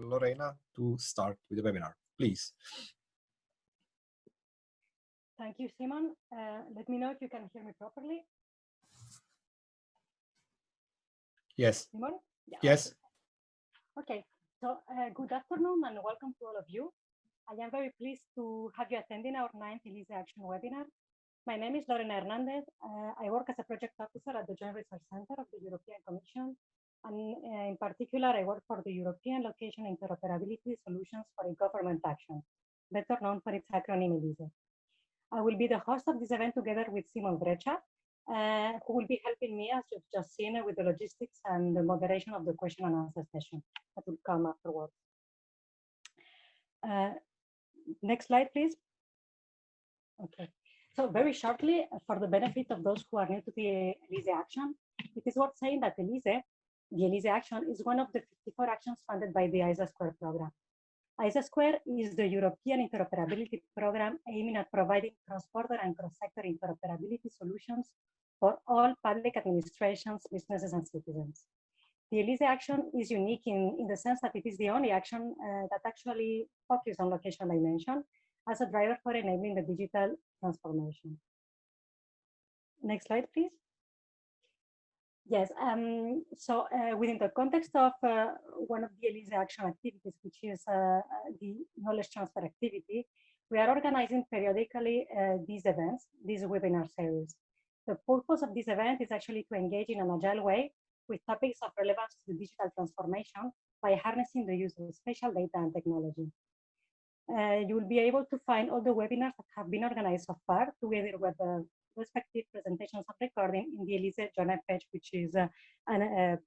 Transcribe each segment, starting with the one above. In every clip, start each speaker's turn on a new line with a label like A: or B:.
A: Lorena to start with the webinar, please.
B: Thank you, Simon. Let me know if you can hear me properly.
A: Yes.
B: Simon? Yeah,
A: yes.
B: Okay, so good afternoon and welcome to all of you. I am very pleased to have you attending our 9th ELISE Action webinar. My name is Lorena Hernandez. I work as a project officer at the Joint Research Center of the European Commission. And in particular, I work for the European Location Interoperability Solutions for Government Action, better known for its acronym ELISE. I will be the host of this event together with Simon Brecha, who will be helping me, as you've just seen, with the logistics and the moderation of the question and answer session that will come afterwards. Next slide, please. Okay. So very shortly, for the benefit of those who are new to the ELISE Action, it is worth saying that the ELISE Action is one of the 54 actions funded by the ISA Square program. ISA Square is the European Interoperability Program aiming at providing cross-border and cross-sector interoperability solutions for all public administrations, businesses, and citizens. The ELISE Action is unique in the sense that it is the only action that actually focuses on location dimension as a driver for enabling the digital transformation. Next slide, please. Yes, so within the context of one of the ELISE Action activities, which is the knowledge transfer activity, we are organizing periodically these events, these webinar series. The purpose of this event is actually to engage in an agile way with topics of relevance to digital transformation by harnessing the use of spatial data and technology. You will be able to find all the webinars that have been organized so far, together with the respective presentations of recording in the ELISE journal page, which is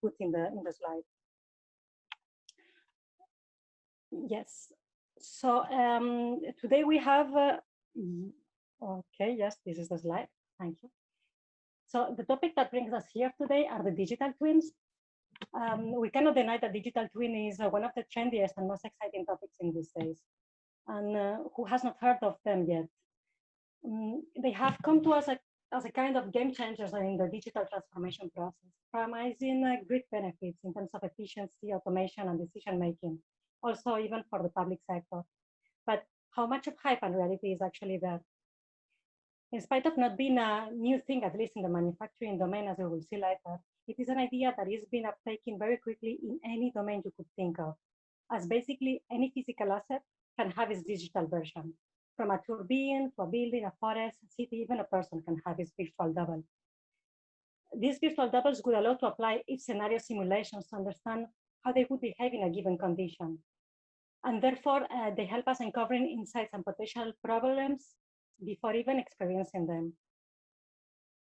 B: put in the slide. Yes. So today we have. Okay. Yes, this is the slide. Thank you. So the topic that brings us here today are the digital twins. We cannot deny that digital twin is one of the trendiest and most exciting topics in these days. And who has not heard of them yet? They have come to us as a kind of game changers in the digital transformation process, promising great benefits in terms of efficiency, automation, and decision making, also even for the public sector. But how much of hype and reality is actually there? In spite of not being a new thing, at least in the manufacturing domain, as we will see later, it is an idea that is being uptaken very quickly in any domain you could think of, as basically any physical asset can have its digital version. From a turbine to a building, a forest, a city, even a person can have its virtual double. These virtual doubles would allow to apply each scenario simulations to understand how they would behave in a given condition. And therefore, they help us uncovering insights and potential problems before even experiencing them.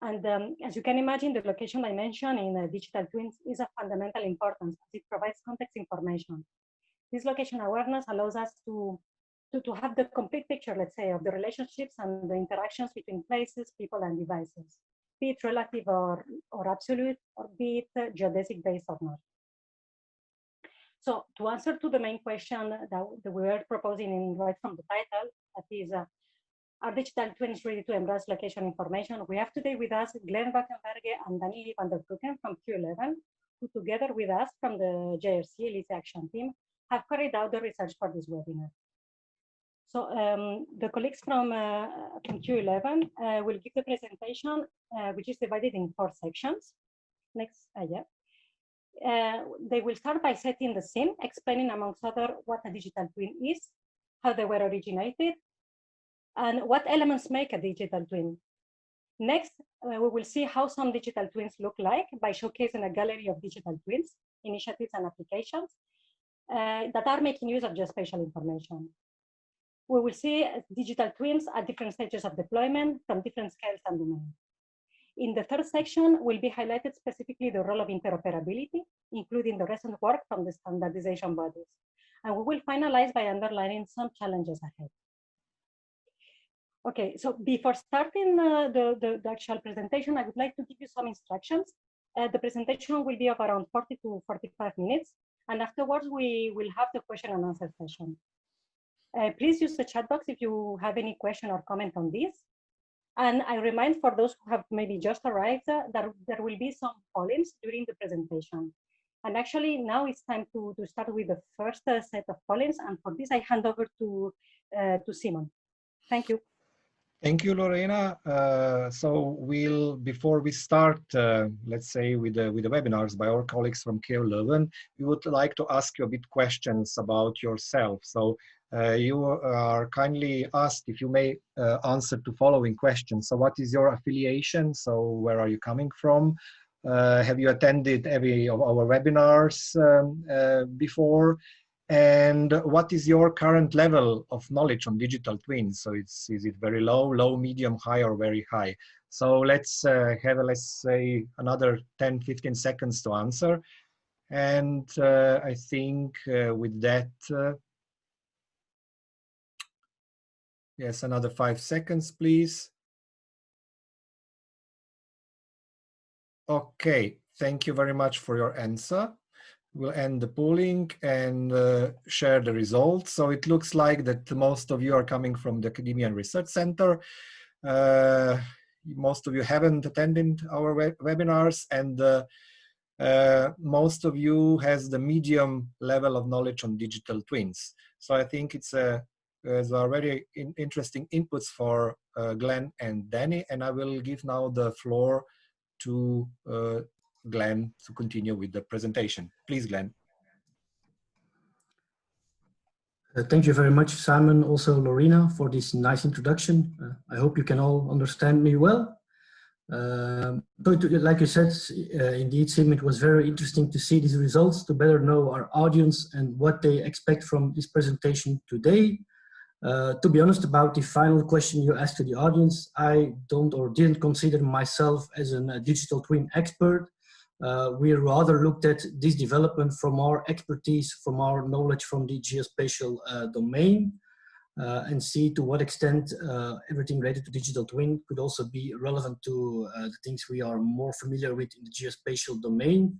B: And as you can imagine, the location dimension in digital twins is of fundamental importance as it provides context information. This location awareness allows us to have the complete picture, let's say, of the relationships and the interactions between places, people, and devices, be it relative or absolute, or be it geodesic based or not. So to answer to the main question that we were proposing right from the title, that is, are digital twins ready to embrace location information? We have today with us Glenn Wackenberge and Daniel van der Broeken from Q11, who together with us from the JRC ELISE Action team have carried out the research for this webinar. So the colleagues from Q11 will give the presentation, which is divided in 4 sections. Next, they will start by setting the scene, explaining amongst other what a digital twin is, how they were originated, and what elements make a digital twin. Next, we will see how some digital twins look like by showcasing a gallery of digital twins, initiatives, and applications that are making use of geospatial information. We will see digital twins at different stages of deployment from different scales and domains. In the third section will be highlighted specifically the role of interoperability, including the recent work from the standardization bodies. And we will finalize by underlining some challenges ahead. Okay, so before starting the actual presentation, I would like to give you some instructions. The presentation will be of around 40 to 45 minutes. And afterwards, we will have the question and answer session. Please use the chat box if you have any question or comment on this. And I remind for those who have maybe just arrived that there will be some pollings during the presentation. And actually now it's time to start with the first set of pollens. And for this, I hand over to Simon. Thank you.
A: Thank you, Lorena. So before we start, let's say with the webinars by our colleagues from KU Leuven, we would like to ask you a bit questions about yourself. So you are kindly asked if you may answer to following questions. So what is your affiliation? So where are you coming from? Have you attended every of our webinars before? And what is your current level of knowledge on digital twins? So is it very low, medium, high, or very high? So let's have, let's say, another 10, 15 seconds to answer. And I think with that, yes, another 5 seconds, please. Okay, thank you very much for your answer. We'll end the polling and share the results. So it looks like that most of you are coming from the Academia and Research Center. Most of you haven't attended our webinars, and most of you has the medium level of knowledge on digital twins. So I think it's a very interesting inputs for Glenn and Danny, and I will give now the floor to Glenn to continue with the presentation. Please, Glenn.
C: Thank you very much, Simon, also Lorena, for this nice introduction. I hope you can all understand me well. Like you said, indeed, Sim, it was very interesting to see these results, to better know our audience and what they expect from this presentation today. To be honest about the final question you asked to the audience, I don't or didn't consider myself as a digital twin expert. We rather looked at this development from our expertise, from our knowledge from the geospatial domain, and see to what extent everything related to digital twin could also be relevant to the things we are more familiar with in the geospatial domain.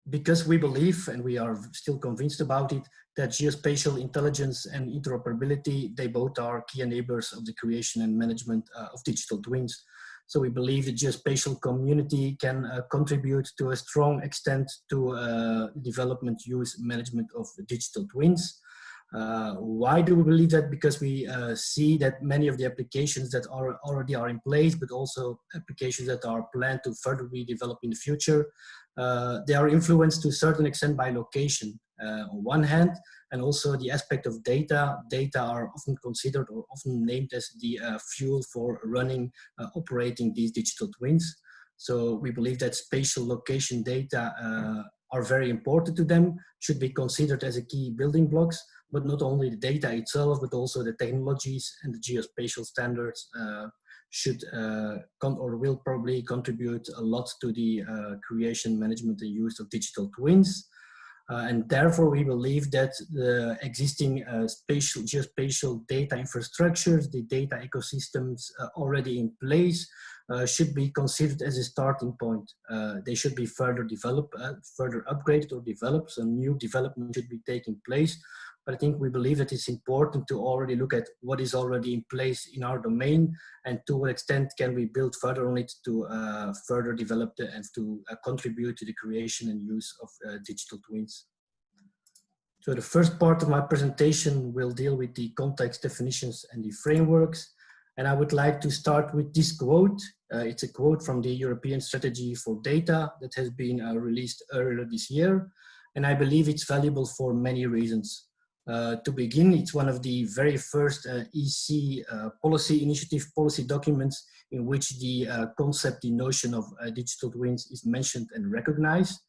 C: Because we believe, and we are still convinced about it, that geospatial intelligence and interoperability, they both are key enablers of the creation and management of digital twins. So we believe the geospatial community can contribute to a strong extent to development, use, management of digital twins. Why do we believe that? Because we see that many of the applications that already are in place, but also applications that are planned to further be developed in the future, they are influenced to a certain extent by location on one hand, and also the aspect of data. Data are often considered or often named as the fuel for running, operating these digital twins. So we believe that spatial location data are very important to them, should be considered as a key building blocks, but not only the data itself, but also the technologies and the geospatial standards should or will probably contribute a lot to the creation, management, and use of digital twins. And therefore, we believe that the existing geospatial data infrastructures, the data ecosystems already in place, should be considered as a starting point. They should be further developed, further upgraded or developed, so new development should be taking place. But I think we believe that it's important to already look at what is already in place in our domain, and to what extent can we build further on it to further develop and to contribute to the creation and use of digital twins. So the first part of my presentation will deal with the context, definitions, and the frameworks. And I would like to start with this quote. It's a quote from the European Strategy for Data that has been released earlier this year. And I believe it's valuable for many reasons. To begin, it's one of the very first EC policy initiative policy documents in which the concept, the notion of digital twins is mentioned and recognized.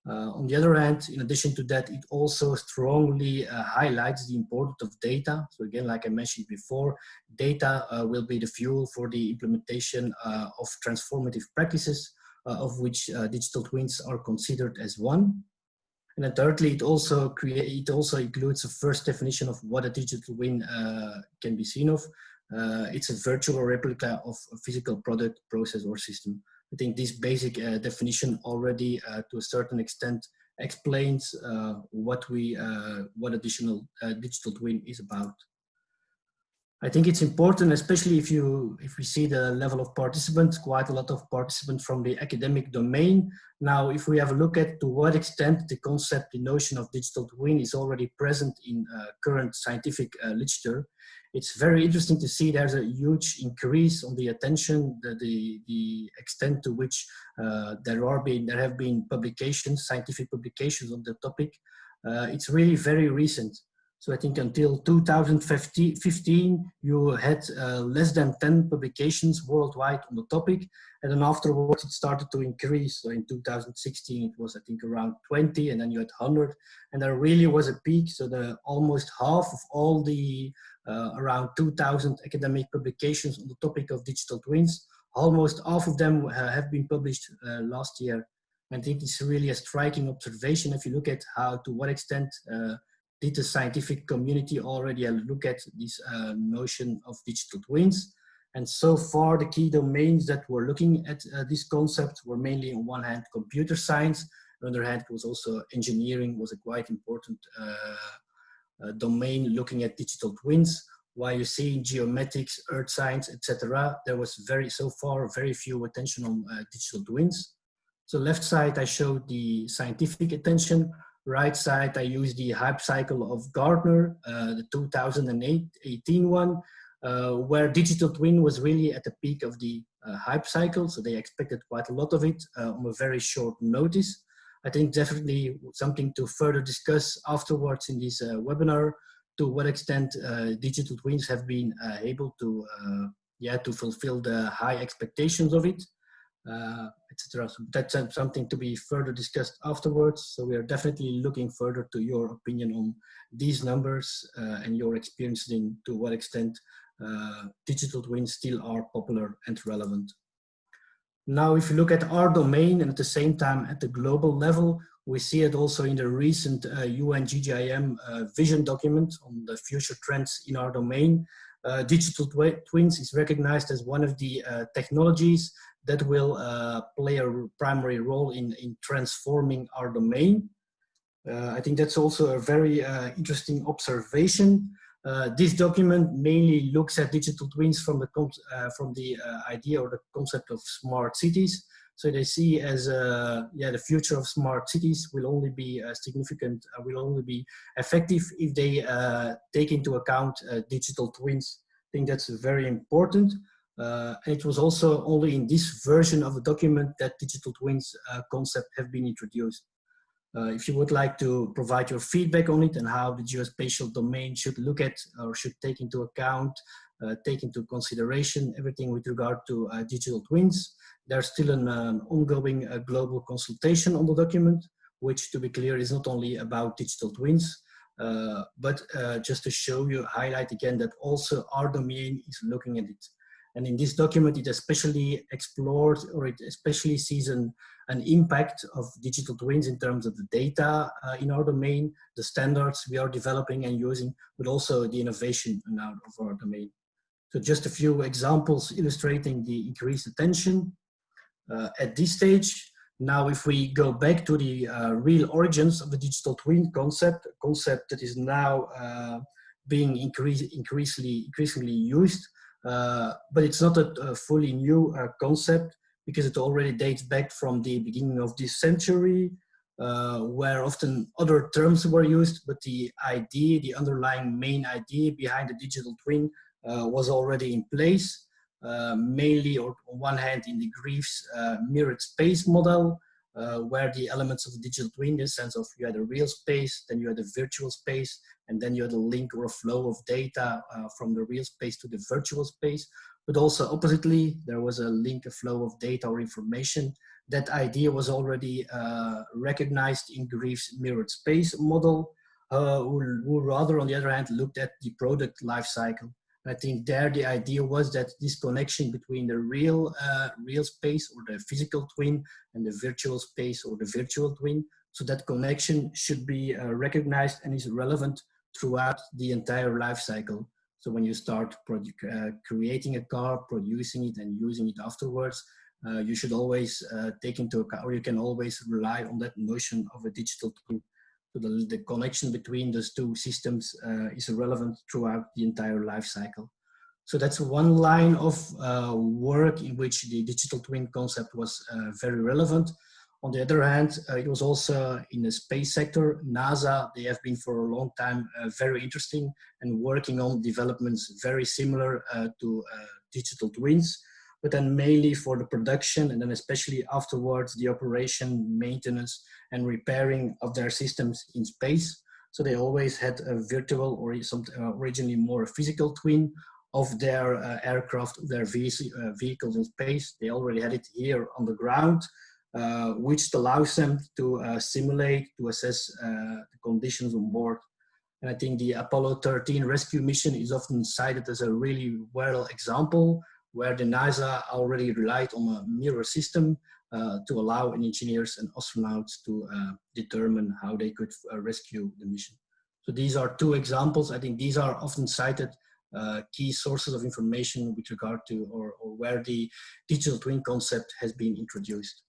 C: On the other hand, in addition to that, it also strongly highlights the importance of data. So again, like I mentioned before, data will be the fuel for the implementation of transformative practices, of which digital twins are considered as one. And then thirdly, it also includes a first definition of what a digital twin can be seen of. It's a virtual replica of a physical product, process, or system. I think this basic definition already, to a certain extent, explains what additional digital twin is about. I think it's important, especially if we see the level of participants, quite a lot of participants from the academic domain. Now, if we have a look at to what extent the concept, the notion of digital twin is already present in current scientific literature, it's very interesting to see there's a huge increase on the attention, the extent to which there have been publications, scientific publications on the topic. It's really very recent. So I think until 2015, you had less than 10 publications worldwide on the topic. And then afterwards, it started to increase. So in 2016, it was, I think, around 20, and then you had 100. And there really was a peak. So almost half of all the around 2,000 academic publications on the topic of digital twins, almost half of them have been published last year. I think it's really a striking observation if you look at to what extent did the scientific community already look at this notion of digital twins. And so far, the key domains that were looking at this concept were mainly, on one hand, computer science. On the other hand, it was also engineering was a quite important domain looking at digital twins. While you see in geomatics, earth science, etc., there was so far very few attention on digital twins. So left side, I showed the scientific attention. Right side, I used the hype cycle of Gartner, the 2018 one, where digital twin was really at the peak of the hype cycle. So they expected quite a lot of it on a very short notice. I think definitely something to further discuss afterwards in this webinar, to what extent digital twins have been able to fulfill the high expectations of it. Etc. So that's something to be further discussed afterwards. So we are definitely looking further to your opinion on these numbers and your experience in to what extent digital twins still are popular and relevant. Now, if you look at our domain and at the same time at the global level, we see it also in the recent UN GGIM vision document on the future trends in our domain. Digital twins is recognized as one of the technologies that will play a primary role in transforming our domain. I think that's also a very interesting observation. This document mainly looks at digital twins from the idea or the concept of smart cities. So they see as the future of smart cities will only be significant, will only be effective if they take into account digital twins. I think that's very important. It was also only in this version of the document that digital twins concept have been introduced. If you would like to provide your feedback on it and how the geospatial domain should look at or should take into account, take into consideration everything with regard to digital twins, there's still an ongoing global consultation on the document, which, to be clear, is not only about digital twins, but just to show you, highlight again that also our domain is looking at it. And in this document, it especially explores, or it especially sees an impact of digital twins in terms of the data in our domain, the standards we are developing and using, but also the innovation of our domain. So just a few examples illustrating the increased attention at this stage. Now, if we go back to the real origins of the digital twin concept, a concept that is now being increasingly used, but it's not a fully new concept, because it already dates back from the beginning of this century, where often other terms were used, but the idea, the underlying main idea behind the digital twin was already in place, mainly on one hand in the Greaves mirrored space model, where the elements of the digital twin, in the sense of you had a real space, then you had a virtual space, and then you had a link or a flow of data from the real space to the virtual space. But also oppositely, there was a link, a flow of data or information. That idea was already recognized in Greaves' mirrored space model, who rather, on the other hand, looked at the product life cycle. I think there the idea was that this connection between the real space or the physical twin and the virtual space or the virtual twin, so that connection should be recognized and is relevant throughout the entire life cycle. So when you start creating a car, producing it and using it afterwards, you should always take into account, or you can always rely on that notion of a digital twin. So the connection between those two systems is relevant throughout the entire life cycle. So that's one line of work in which the digital twin concept was very relevant. On the other hand, it was also in the space sector. NASA, they have been for a long time very interesting and working on developments very similar to digital twins, but then mainly for the production and then especially afterwards the operation, maintenance and repairing of their systems in space. So they always had a virtual or some originally more physical twin of their aircraft, of their vehicles in space. They already had it here on the ground. Which allows them to simulate, to assess the conditions on board. And I think the Apollo 13 rescue mission is often cited as a really well example where the NASA already relied on a mirror system to allow engineers and astronauts to determine how they could rescue the mission. So these are two examples. I think these are often cited key sources of information with regard to or where the digital twin concept has been introduced.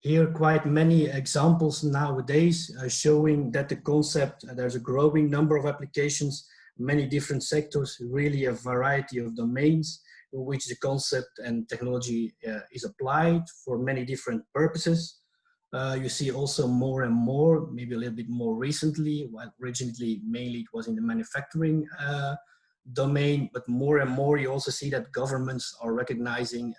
C: Here, quite many examples nowadays showing that the concept, there's a growing number of applications, many different sectors, really a variety of domains in which the concept and technology is applied for many different purposes. You see also more and more, maybe a little bit more recently, while originally mainly it was in the manufacturing domain, but more and more you also see that governments are recognizing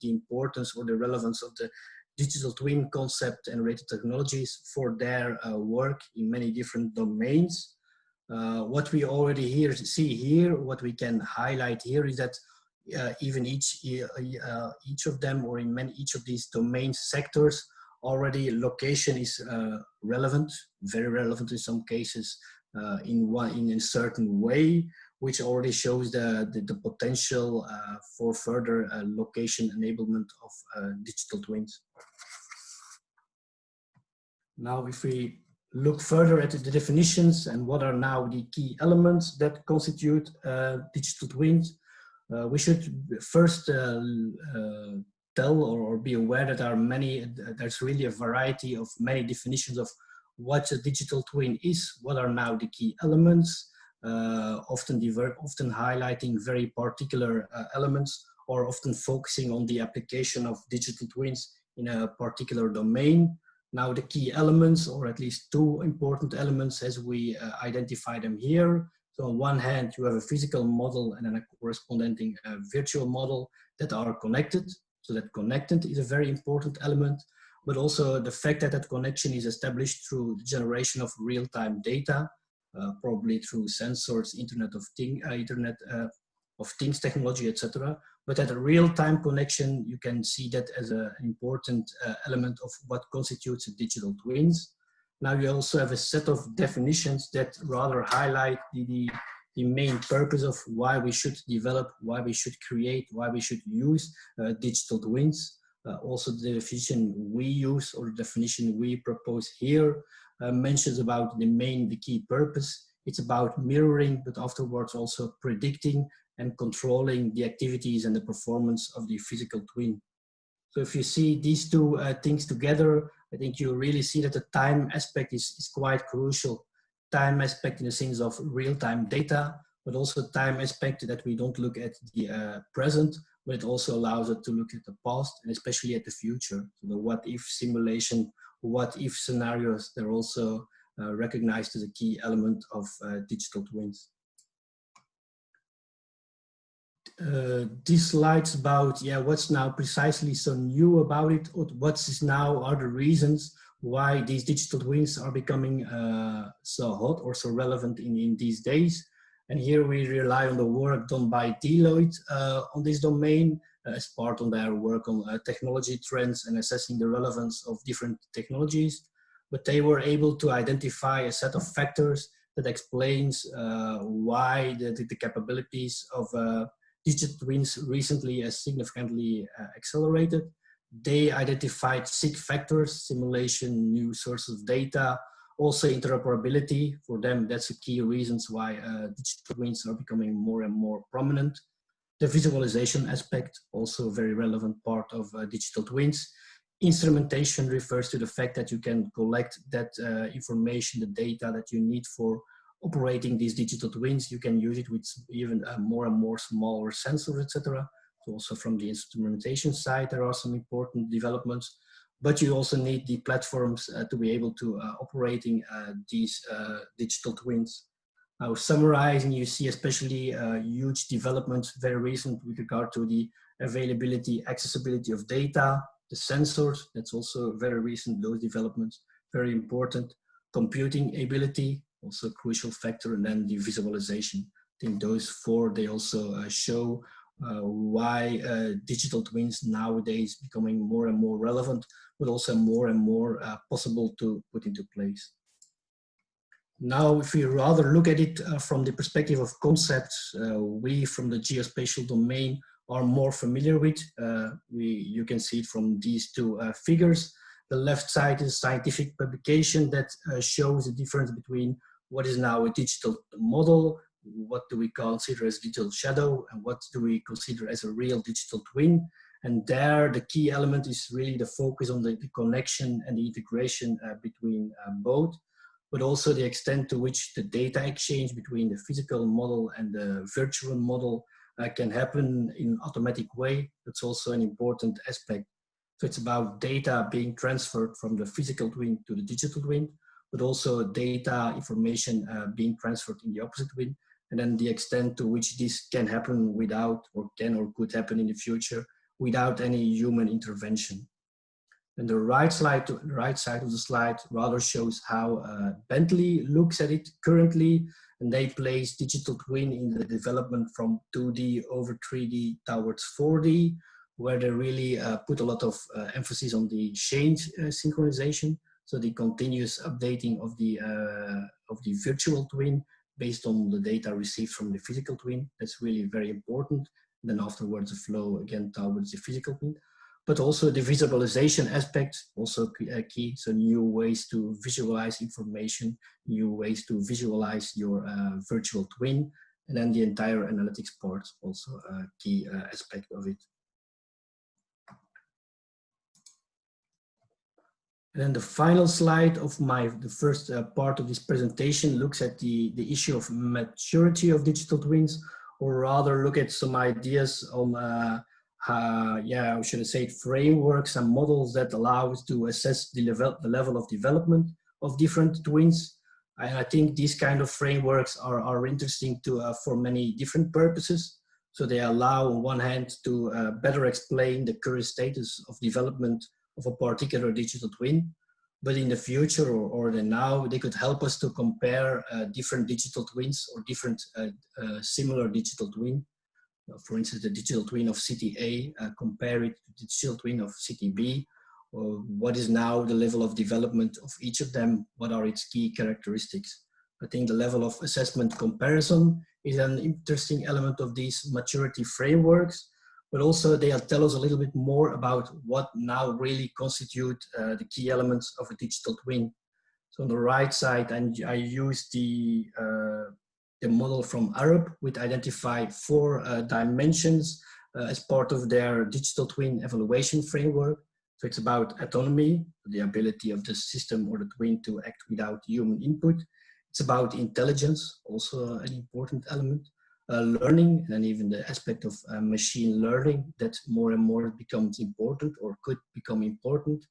C: the importance or the relevance of the digital twin concept and related technologies for their work in many different domains. What we already see here, what we can highlight here is that even each of them or in each of these domain sectors, already location is relevant, very relevant in some cases in a certain way, which already shows the potential for further location enablement of digital twins. Now, if we look further at the definitions and what are now the key elements that constitute digital twins, we should first tell or be aware that there are there's really a variety of many definitions of what a digital twin is, what are now the key elements, often highlighting very particular elements or often focusing on the application of digital twins in a particular domain. Now the key elements, or at least two important elements as we identify them here. So on one hand, you have a physical model and then a corresponding virtual model that are connected. So that connected is a very important element, but also the fact that that connection is established through the generation of real-time data, probably through sensors, Internet of Things technology, etc. But at a real-time connection, you can see that as an important element of what constitutes a digital twins. Now you also have a set of definitions that rather highlight the main purpose of why we should develop, why we should create, why we should use digital twins. Also the definition we use or the definition we propose here mentions about the key purpose. It's about mirroring, but afterwards also predicting and controlling the activities and the performance of the physical twin. So if you see these two things together, I think you really see that the time aspect is quite crucial. Time aspect in the sense of real-time data, but also time aspect that we don't look at the present, but it also allows us to look at the past and especially at the future. So the what-if simulation, what-if scenarios, they're also recognized as a key element of digital twins. This slide's about what's now precisely so new about it, or what is now are the reasons why these digital twins are becoming so hot or so relevant in these days. And here we rely on the work done by Deloitte on this domain as part of their work on technology trends and assessing the relevance of different technologies. But they were able to identify a set of factors that explains why the capabilities of digital twins recently has significantly accelerated. They identified 6 factors: simulation, new sources of data, also interoperability. For them, that's the key reasons why digital twins are becoming more and more prominent. The visualization aspect, also a very relevant part of digital twins. Instrumentation refers to the fact that you can collect that information, the data that you need for operating these digital twins. You can use it with even more and more smaller sensors, etc. So also from the instrumentation side, there are some important developments, but you also need the platforms to be able to operating these digital twins. Now summarizing, you see especially huge developments, very recent with regard to the availability, accessibility of data, the sensors, that's also very recent, those developments, very important. Computing ability, also a crucial factor, and then the visualization. I think those four, they also show why digital twins nowadays becoming more and more relevant, but also more and more possible to put into place. Now, if we rather look at it from the perspective of concepts, we from the geospatial domain are more familiar with. You can see it from these two figures. The left side is scientific publication that shows the difference between what is now a digital model, what do we consider as digital shadow, and what do we consider as a real digital twin. And there, the key element is really the focus on the connection and the integration between both, but also the extent to which the data exchange between the physical model and the virtual model can happen in an automatic way. That's also an important aspect. So it's about data being transferred from the physical twin to the digital twin, but also data information being transferred in the opposite twin, and then the extent to which this can happen without, or can or could happen in the future, without any human intervention. And the right side of the slide rather shows how Bentley looks at it currently, and they place digital twin in the development from 2D over 3D towards 4D, where they really put a lot of emphasis on the change synchronization, so the continuous updating of the virtual twin based on the data received from the physical twin. That's really very important. And then afterwards, the flow again towards the physical twin. But also the visualization aspect, also key. So new ways to visualize information, new ways to visualize your virtual twin, and then the entire analytics part, also a key aspect of it. And then the final slide of the first part of this presentation looks at the issue of maturity of digital twins, or rather look at some ideas on how should I say, frameworks and models that allow us to assess the level of development of different twins. And I think these kind of frameworks are interesting for many different purposes. So they allow on one hand to better explain the current status of development of a particular digital twin, but in the future or now, they could help us to compare different digital twins or different similar digital twin. For instance, the digital twin of city A, compare it to the digital twin of city B. What is now the level of development of each of them? What are its key characteristics? I think the level of assessment comparison is an interesting element of these maturity frameworks, but also they'll tell us a little bit more about what now really constitute the key elements of a digital twin. So on the right side, I use the model from Arup, which identify 4 dimensions as part of their digital twin evaluation framework. So it's about autonomy, the ability of the system or the twin to act without human input. It's about intelligence, also an important element. Learning, and even the aspect of machine learning that more and more becomes important or could become important.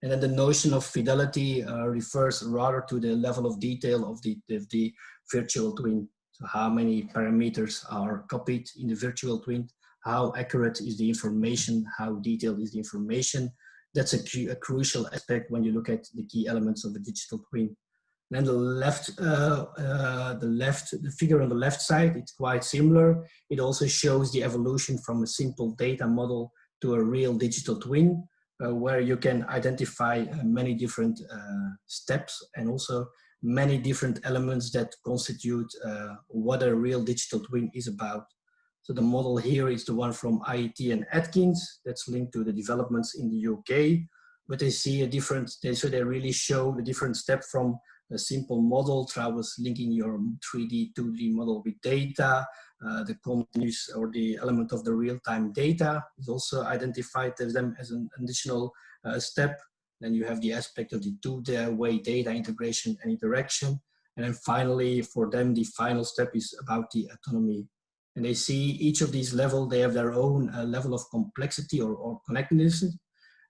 C: And then the notion of fidelity refers rather to the level of detail of the virtual twin. So how many parameters are copied in the virtual twin, how accurate is the information, how detailed is the information. That's a crucial aspect when you look at the key elements of a digital twin. Then the figure on the left side, it's quite similar. It also shows the evolution from a simple data model to a real digital twin, where you can identify many different steps and also many different elements that constitute what a real digital twin is about. So the model here is the one from IET and Atkins that's linked to the developments in the UK, but they see a different, so they really show the different step from a simple model, travels linking your 3D, 2D model with data, the continuous or the element of the real-time data is also identified as them as an additional step. Then you have the aspect of the two-way data integration and interaction. And then finally, for them, the final step is about the autonomy. And they see each of these levels, they have their own level of complexity or connectedness.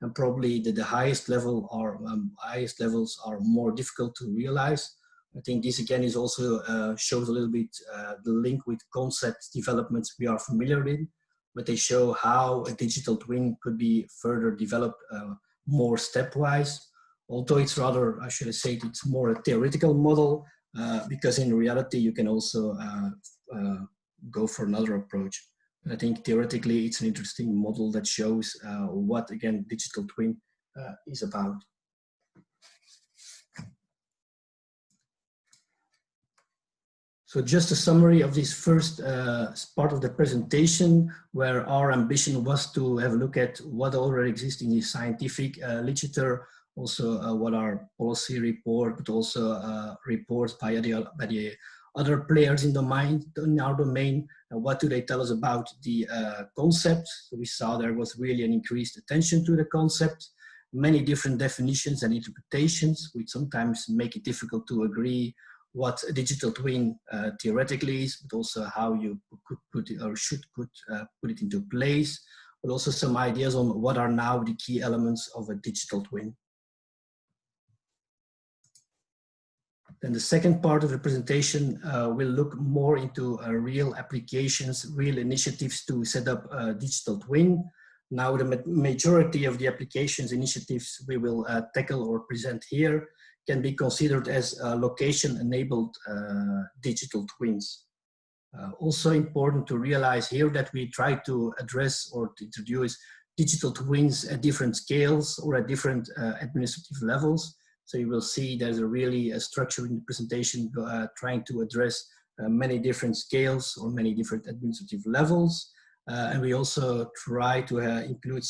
C: And probably the highest levels are more difficult to realize. I think this again is also shows a little bit the link with concept developments we are familiar with, but they show how a digital twin could be further developed more stepwise. Although it's rather, I should say, it's more a theoretical model, because in reality you can also go for another approach. I think theoretically it's an interesting model that shows what, again, digital twin is about. So just a summary of this first part of the presentation, where our ambition was to have a look at what already exists in the scientific literature, also what are policy report, but also reports by the other players in our domain. What do they tell us about the concept? So we saw there was really an increased attention to the concept, many different definitions and interpretations, which sometimes make it difficult to agree what a digital twin theoretically is, but also how you could put it or should put it into place, but also some ideas on what are now the key elements of a digital twin. Then the second part of the presentation will look more into real applications, real initiatives to set up a digital twin. Now the majority of the applications initiatives we will tackle or present here can be considered as location-enabled digital twins. Also important to realize here that we try to address or to introduce digital twins at different scales or at different administrative levels. So you will see there's a structure in the presentation trying to address many different scales or many different administrative levels. And we also try to include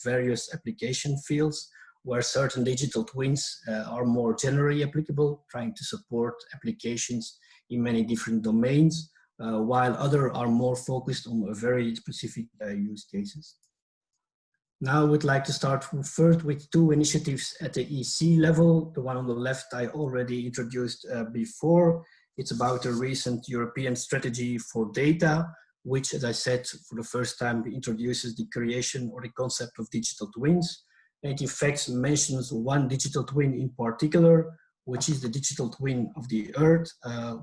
C: various application fields where certain digital twins are more generally applicable, trying to support applications in many different domains, while others are more focused on very specific use cases. Now I would like to start first with two initiatives at the EC level. The one on the left I already introduced before. It's about a recent European strategy for data, which, as I said, for the first time introduces the creation or the concept of digital twins. It in fact mentions one digital twin in particular, which is the digital twin of the Earth,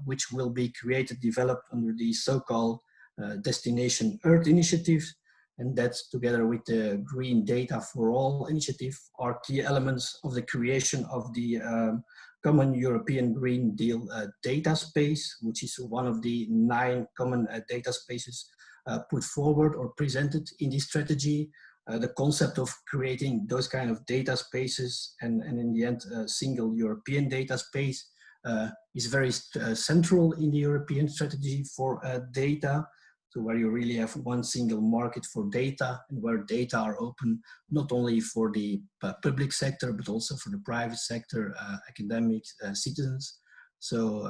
C: which will be created, developed under the so-called Destination Earth initiative. And that's together with the Green Data for All initiative are key elements of the creation of the Common European Green Deal data space, which is one of the 9 common data spaces put forward or presented in this strategy. The concept of creating those kind of data spaces and in the end a single European data space is very central in the European strategy for data. So where you really have one single market for data and where data are open not only for the public sector but also for the private sector, academics, citizens. So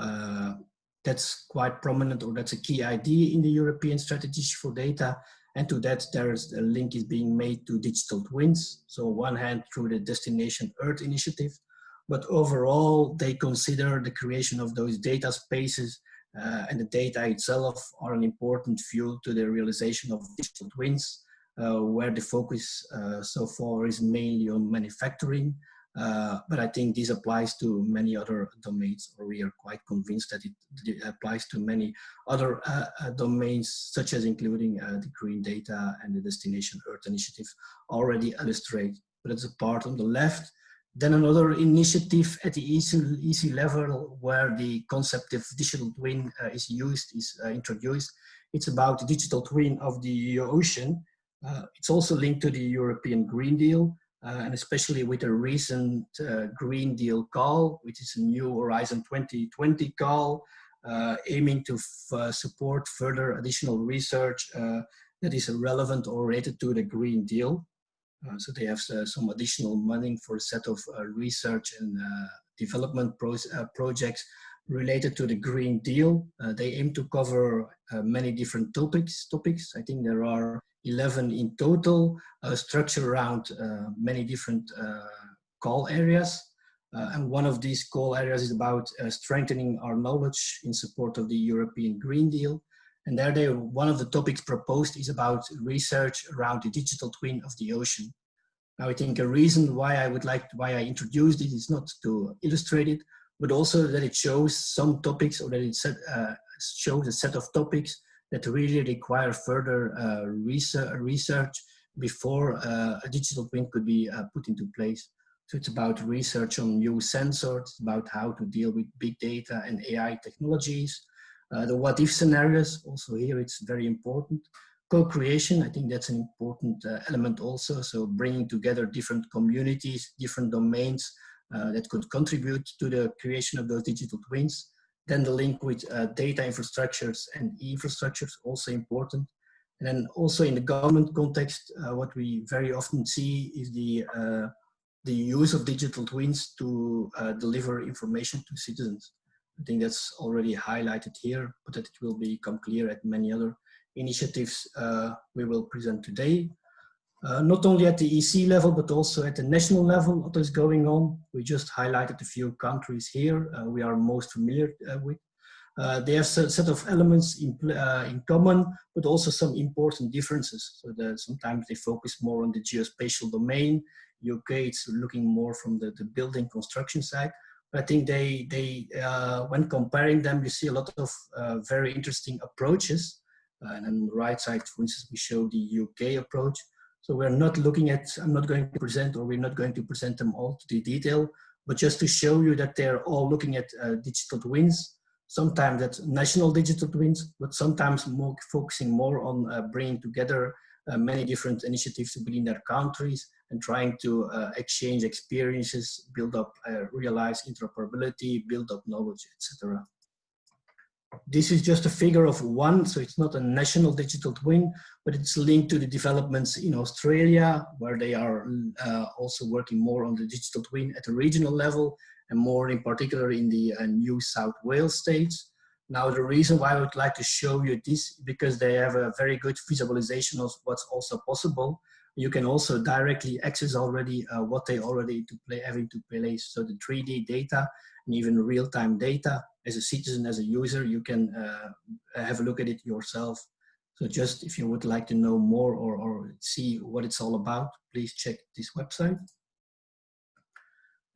C: that's quite prominent, or that's a key idea in the European strategy for data. And to that, there's a link is being made to digital twins. So on one hand, through the Destination Earth initiative, but overall, they consider the creation of those data spaces and the data itself are an important fuel to the realization of digital twins, where the focus so far is mainly on manufacturing. But I think this applies to many other domains, or we are quite convinced that it applies to many other domains, such as including the Green Data and the Destination Earth initiative already illustrate. But it's a part on the left. Then another initiative at the EC level where the concept of digital twin is introduced. It's about the digital twin of the ocean. It's also linked to the European Green Deal, and especially with a recent Green Deal call, which is a new Horizon 2020 call, aiming to support further additional research that is relevant or related to the Green Deal. So they have some additional money for a set of research and development projects related to the Green Deal. They aim to cover many different topics. I think there are 11 in total, structured around many different call areas. And one of these core areas is about strengthening our knowledge in support of the European Green Deal. And there, one of the topics proposed is about research around the digital twin of the ocean. Now, I think a reason why I introduced it is not to illustrate it, but also that it shows some topics, or that it shows a set of topics that really require further research before a digital twin could be put into place. So it's about research on new sensors, it's about how to deal with big data and AI technologies. The what-if scenarios, also here it's very important. Co-creation, I think that's an important element also. So bringing together different communities, different domains that could contribute to the creation of those digital twins. Then the link with data infrastructures and e-infrastructures, also important. And then also in the government context, what we very often see is the use of digital twins to deliver information to citizens. I think that's already highlighted here, but that it will become clear at many other initiatives we will present today. Not only at the EC level, but also at the national level, what is going on. We just highlighted a few countries here we are most familiar with. They have a set of elements in common, but also some important differences. So that sometimes they focus more on the geospatial domain. UK, it's looking more from the building construction side. But I think when comparing them, you see a lot of very interesting approaches. And on the right side, for instance, we show the UK approach. So we're not looking at, I'm not going to present, or we're not going to present them all to the detail, but just to show you that they're all looking at digital twins. Sometimes that's national digital twins, but sometimes more focusing more on bringing together many different initiatives within their countries and trying to exchange experiences, build up, realize interoperability, build up knowledge, etc. This is just a figure of one, so it's not a national digital twin, but it's linked to the developments in Australia, where they are also working more on the digital twin at a regional level, and more in particular in the New South Wales states. Now, the reason why I would like to show you this, because they have a very good visualization of what's also possible. You can also directly access already what they already having to place. So the 3D data and even real-time data. As a citizen, as a user, you can have a look at it yourself. So just if you would like to know more or see what it's all about, please check this website.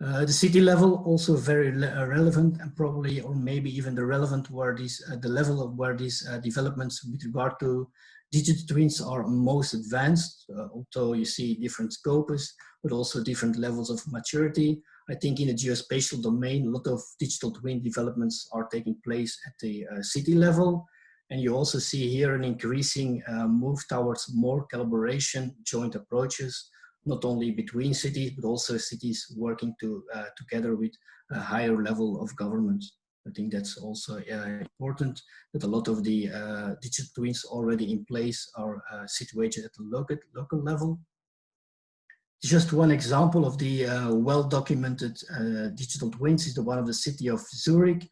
C: The city level also very relevant, and probably, or maybe even the relevant where these, the level of where these developments with regard to digital twins are most advanced, although you see different scopes, but also different levels of maturity. I think in the geospatial domain, a lot of digital twin developments are taking place at the city level. And you also see here an increasing move towards more collaboration, joint approaches, not only between cities, but also cities working together with a higher level of government. I think that's also important, that a lot of the digital twins already in place are situated at the local level. Just one example of the well-documented digital twins is the one of the city of Zurich.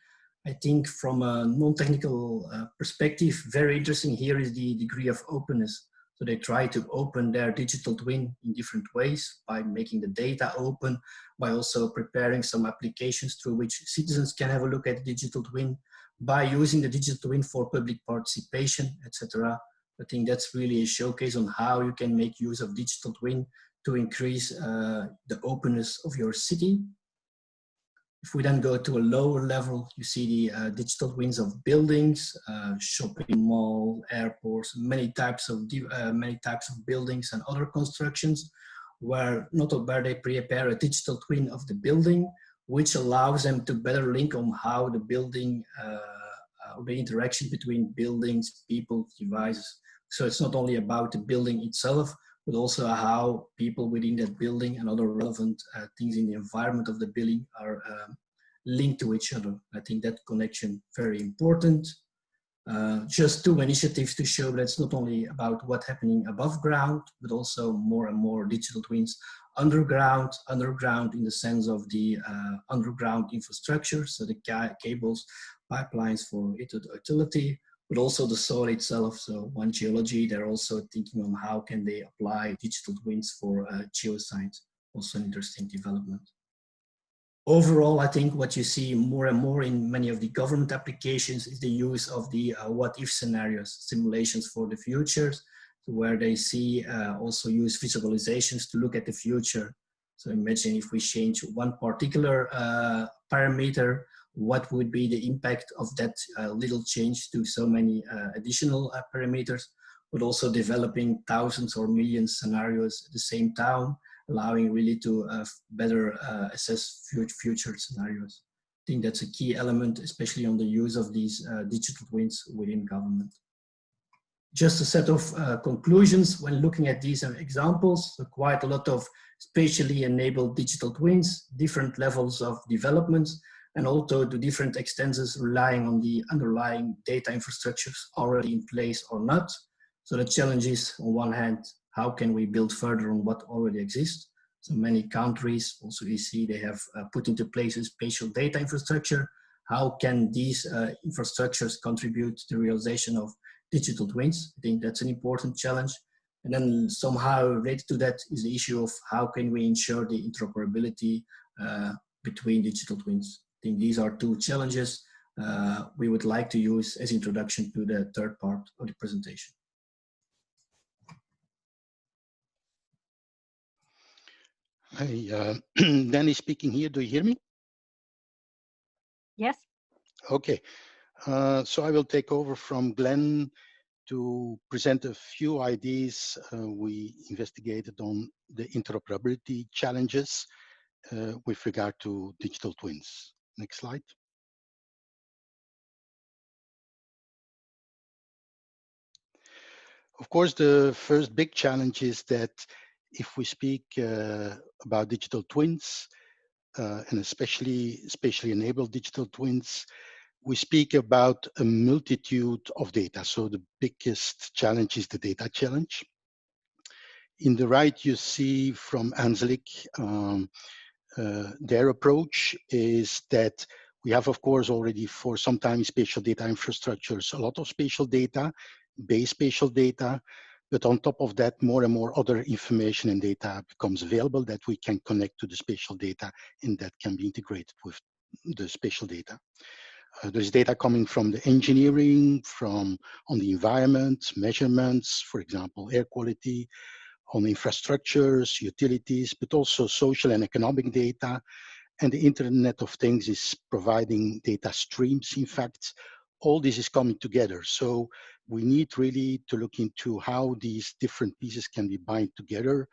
C: I think from a non-technical perspective, very interesting here is the degree of openness. So they try to open their digital twin in different ways by making the data open, by also preparing some applications through which citizens can have a look at the digital twin, by using the digital twin for public participation, etc. I think that's really a showcase on how you can make use of digital twin to increase the openness of your city. If we then go to a lower level, you see the digital twins of buildings, shopping mall, airports, many types of buildings and other constructions, where they prepare a digital twin of the building, which allows them to better link on how the building, the interaction between buildings, people, devices. So it's not only about the building itself, but also how people within that building and other relevant things in the environment of the building are linked to each other. I think that connection very important. Just two initiatives to show that it's not only about what's happening above ground, but also more and more digital twins underground in the sense of the underground infrastructure, so the cables, pipelines for utility, but also the soil itself. So One Geology, they're also thinking on how can they apply digital twins for geoscience, also an interesting development. Overall, I think what you see more and more in many of the government applications is the use of the what-if scenarios, simulations for the futures, where they see also use visualizations to look at the future. So imagine if we change one particular parameter, what would be the impact of that little change to so many additional parameters, but also developing thousands or millions scenarios at the same time, allowing really to better assess future scenarios. I think that's a key element, especially on the use of these digital twins within government. Just a set of conclusions when looking at these examples. So quite a lot of spatially enabled digital twins, different levels of development, and also to different extents relying on the underlying data infrastructures already in place or not. So the challenge is, on one hand, how can we build further on what already exists? So many countries, also you see they have put into place a spatial data infrastructure. How can these infrastructures contribute to the realization of digital twins? I think that's an important challenge. And then somehow related to that is the issue of how can we ensure the interoperability between digital twins. I think these are two challenges we would like to use as introduction to the third part of the presentation.
D: Hi, Danny speaking here. Do you hear me?
B: Yes.
D: Okay. So I will take over from Glenn to present a few ideas we investigated on the interoperability challenges with regard to digital twins. Next slide. Of course, the first big challenge is that if we speak about digital twins, and especially spatially enabled digital twins, we speak about a multitude of data. So the biggest challenge is the data challenge. In the right, you see from Anslik, their approach is that we have, of course, already for some time spatial data infrastructures, a lot of spatial data, base spatial data, but on top of that, more and more other information and data becomes available that we can connect to the spatial data and that can be integrated with the spatial data. There's data coming from the engineering, from on the environment, measurements, for example, air quality, on infrastructures, utilities, but also social and economic data. And the Internet of Things is providing data streams. In fact, all this is coming together. So we need really to look into how these different pieces can be bound together,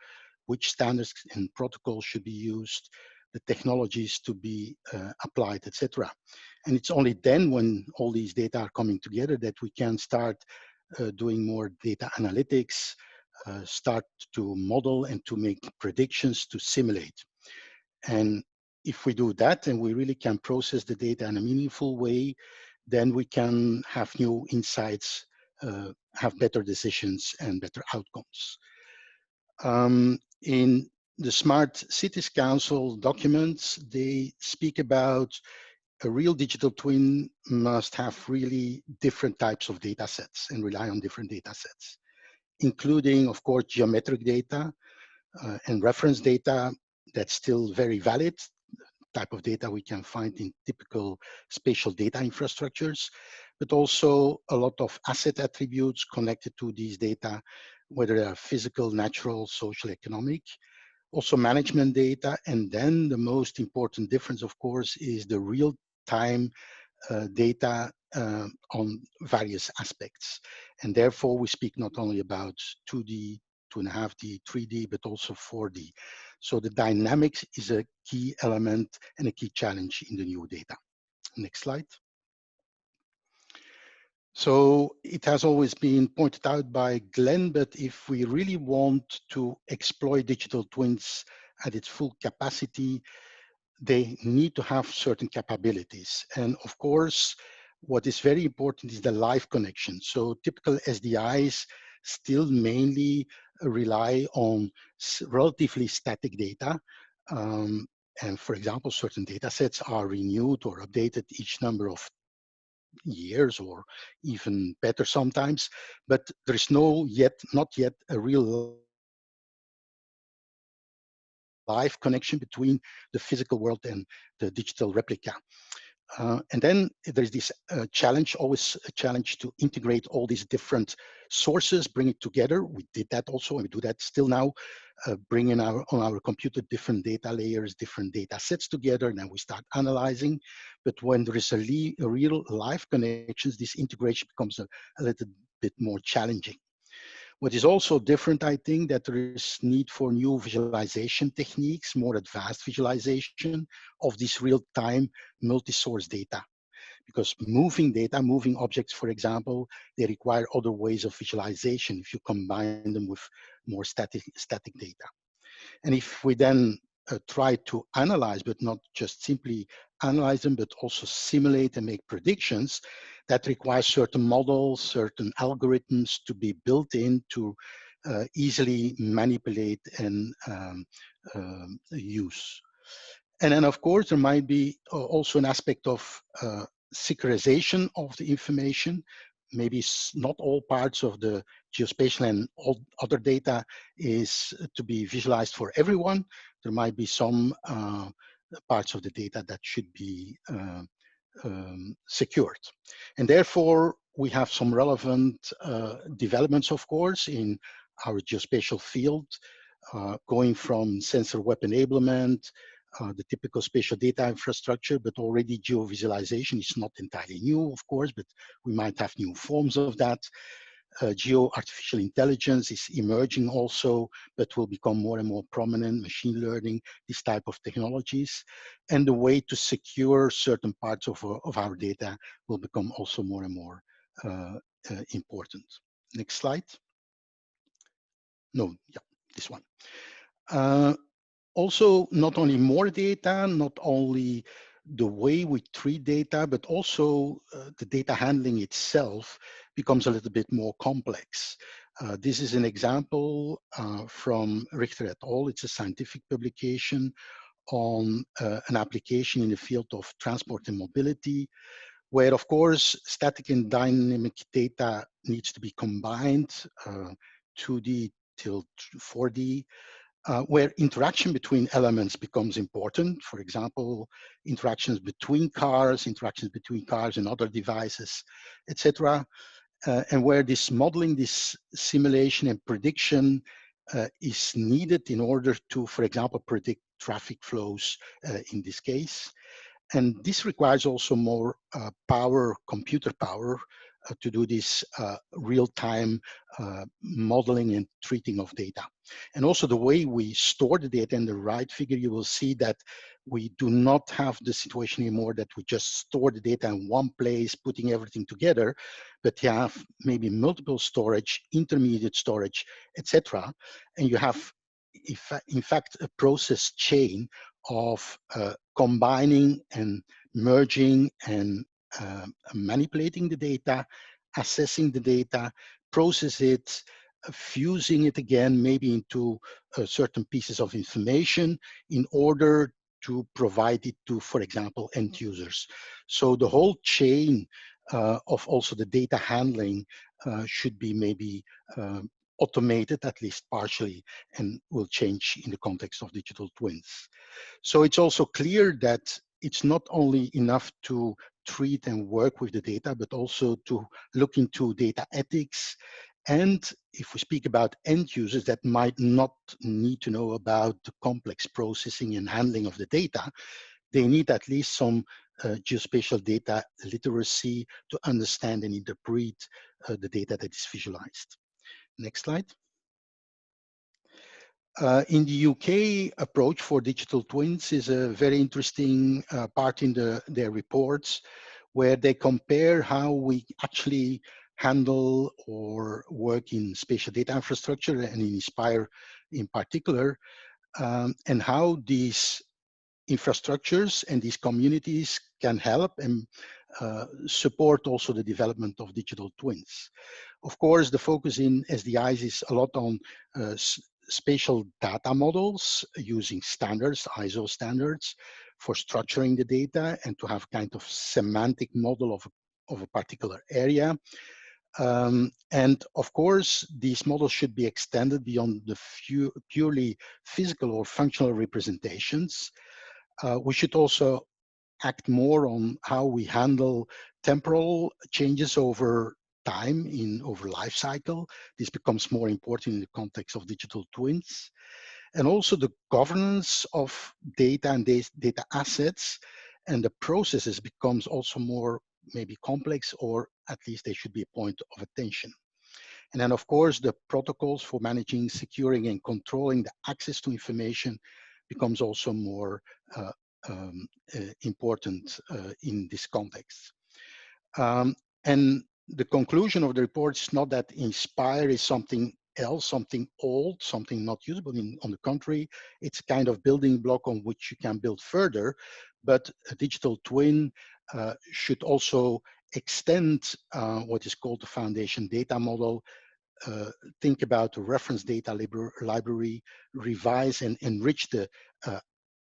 D: which standards and protocols should be used, the technologies to be applied, etc. And it's only then when all these data are coming together that we can start doing more data analytics, start to model and to make predictions to simulate. And if we do that and we really can process the data in a meaningful way, then we can have new insights, have better decisions and better outcomes. In the Smart Cities Council documents, they speak about a real digital twin must have really different types of data sets and rely on different data sets, including, of course, geometric data and reference data that's still very valid, type of data we can find in typical spatial data infrastructures, but also a lot of asset attributes connected to these data, whether they are physical, natural, social, economic, also management data. And then the most important difference, of course, is the real-time data on various aspects. And therefore, we speak not only about 2D, 2.5D, 3D, but also 4D. So the dynamics is a key element and a key challenge in the new data. Next slide. So it has always been pointed out by Glenn, but if we really want to exploit digital twins at its full capacity, they need to have certain capabilities. And of course, what is very important is the live connection. So typical SDIs still mainly rely on relatively static data. And for example, certain data sets are renewed or updated each number of years or even better sometimes, but there is not yet a real live connection between the physical world and the digital replica. And then there's this challenge, always a challenge to integrate all these different sources, bring it together. We did that also, and we do that still now, bringing on our computer different data layers, different data sets together, and then we start analyzing. But when there is a real live connections, this integration becomes a little bit more challenging. What is also different, I think, that there is need for new visualization techniques, more advanced visualization of this real-time multi-source data. Because moving data, moving objects, for example, they require other ways of visualization if you combine them with more static data. And if we then try to analyze, but not just simply analyze them, but also simulate and make predictions, that requires certain models, certain algorithms to be built in to easily manipulate and use. And then, of course, there might be also an aspect of securitization of the information. Maybe not all parts of the geospatial and all other data is to be visualized for everyone. There might be some parts of the data that should be secured. And therefore, we have some relevant developments, of course, in our geospatial field, going from sensor web enablement, the typical spatial data infrastructure, but already geovisualization is not entirely new, of course, but we might have new forms of that. Geo-artificial intelligence is emerging also, but will become more and more prominent, machine learning, this type of technologies. And the way to secure certain parts of our data will become also more and more important. Next slide. No, yeah, this one. Also, not only more data, not only the way we treat data, but also the data handling itself becomes a little bit more complex. This is an example from Richter et al. It's a scientific publication on an application in the field of transport and mobility, where, of course, static and dynamic data needs to be combined, 2D till 4D, where interaction between elements becomes important. For example, interactions between cars and other devices, etc. And where this modeling, this simulation and prediction is needed in order to, for example, predict traffic flows in this case. And this requires also more computer power, to do this real-time modeling and treating of data. And also the way we store the data in the right figure, you will see that we do not have the situation anymore that we just store the data in one place, putting everything together, but you have maybe multiple storage, intermediate storage, etc. And you have, in fact, a process chain of combining and merging and manipulating the data, assessing the data, process it, fusing it again, maybe into certain pieces of information in order to provide it to, for example, end users. So the whole chain of also the data handling should be maybe automated, at least partially, and will change in the context of digital twins. So it's also clear that it's not only enough to treat and work with the data, but also to look into data ethics. And if we speak about end users that might not need to know about the complex processing and handling of the data, they need at least some geospatial data literacy to understand and interpret the data that is visualized. Next slide. In the UK, approach for digital twins is a very interesting part in their reports, where they compare how we actually handle or work in spatial data infrastructure and in Inspire in particular, and how these infrastructures and these communities can help and support also the development of digital twins. Of course, the focus in SDIs is a lot on spatial data models using standards, ISO standards, for structuring the data and to have kind of semantic model of a particular area. And of course, these models should be extended beyond the purely physical or functional representations. We should also act more on how we handle temporal changes over time over life cycle. This becomes more important in the context of digital twins. And also the governance of data and data assets and the processes becomes also more maybe complex, or at least they should be a point of attention. And then of course, the protocols for managing, securing and controlling the access to information becomes also more important in this context. And the conclusion of the report is not that Inspire is something else, something old, something not usable. On the contrary, it's kind of building block on which you can build further, but a digital twin should also extend what is called the foundation data model. Think about the reference data library, revise and enrich the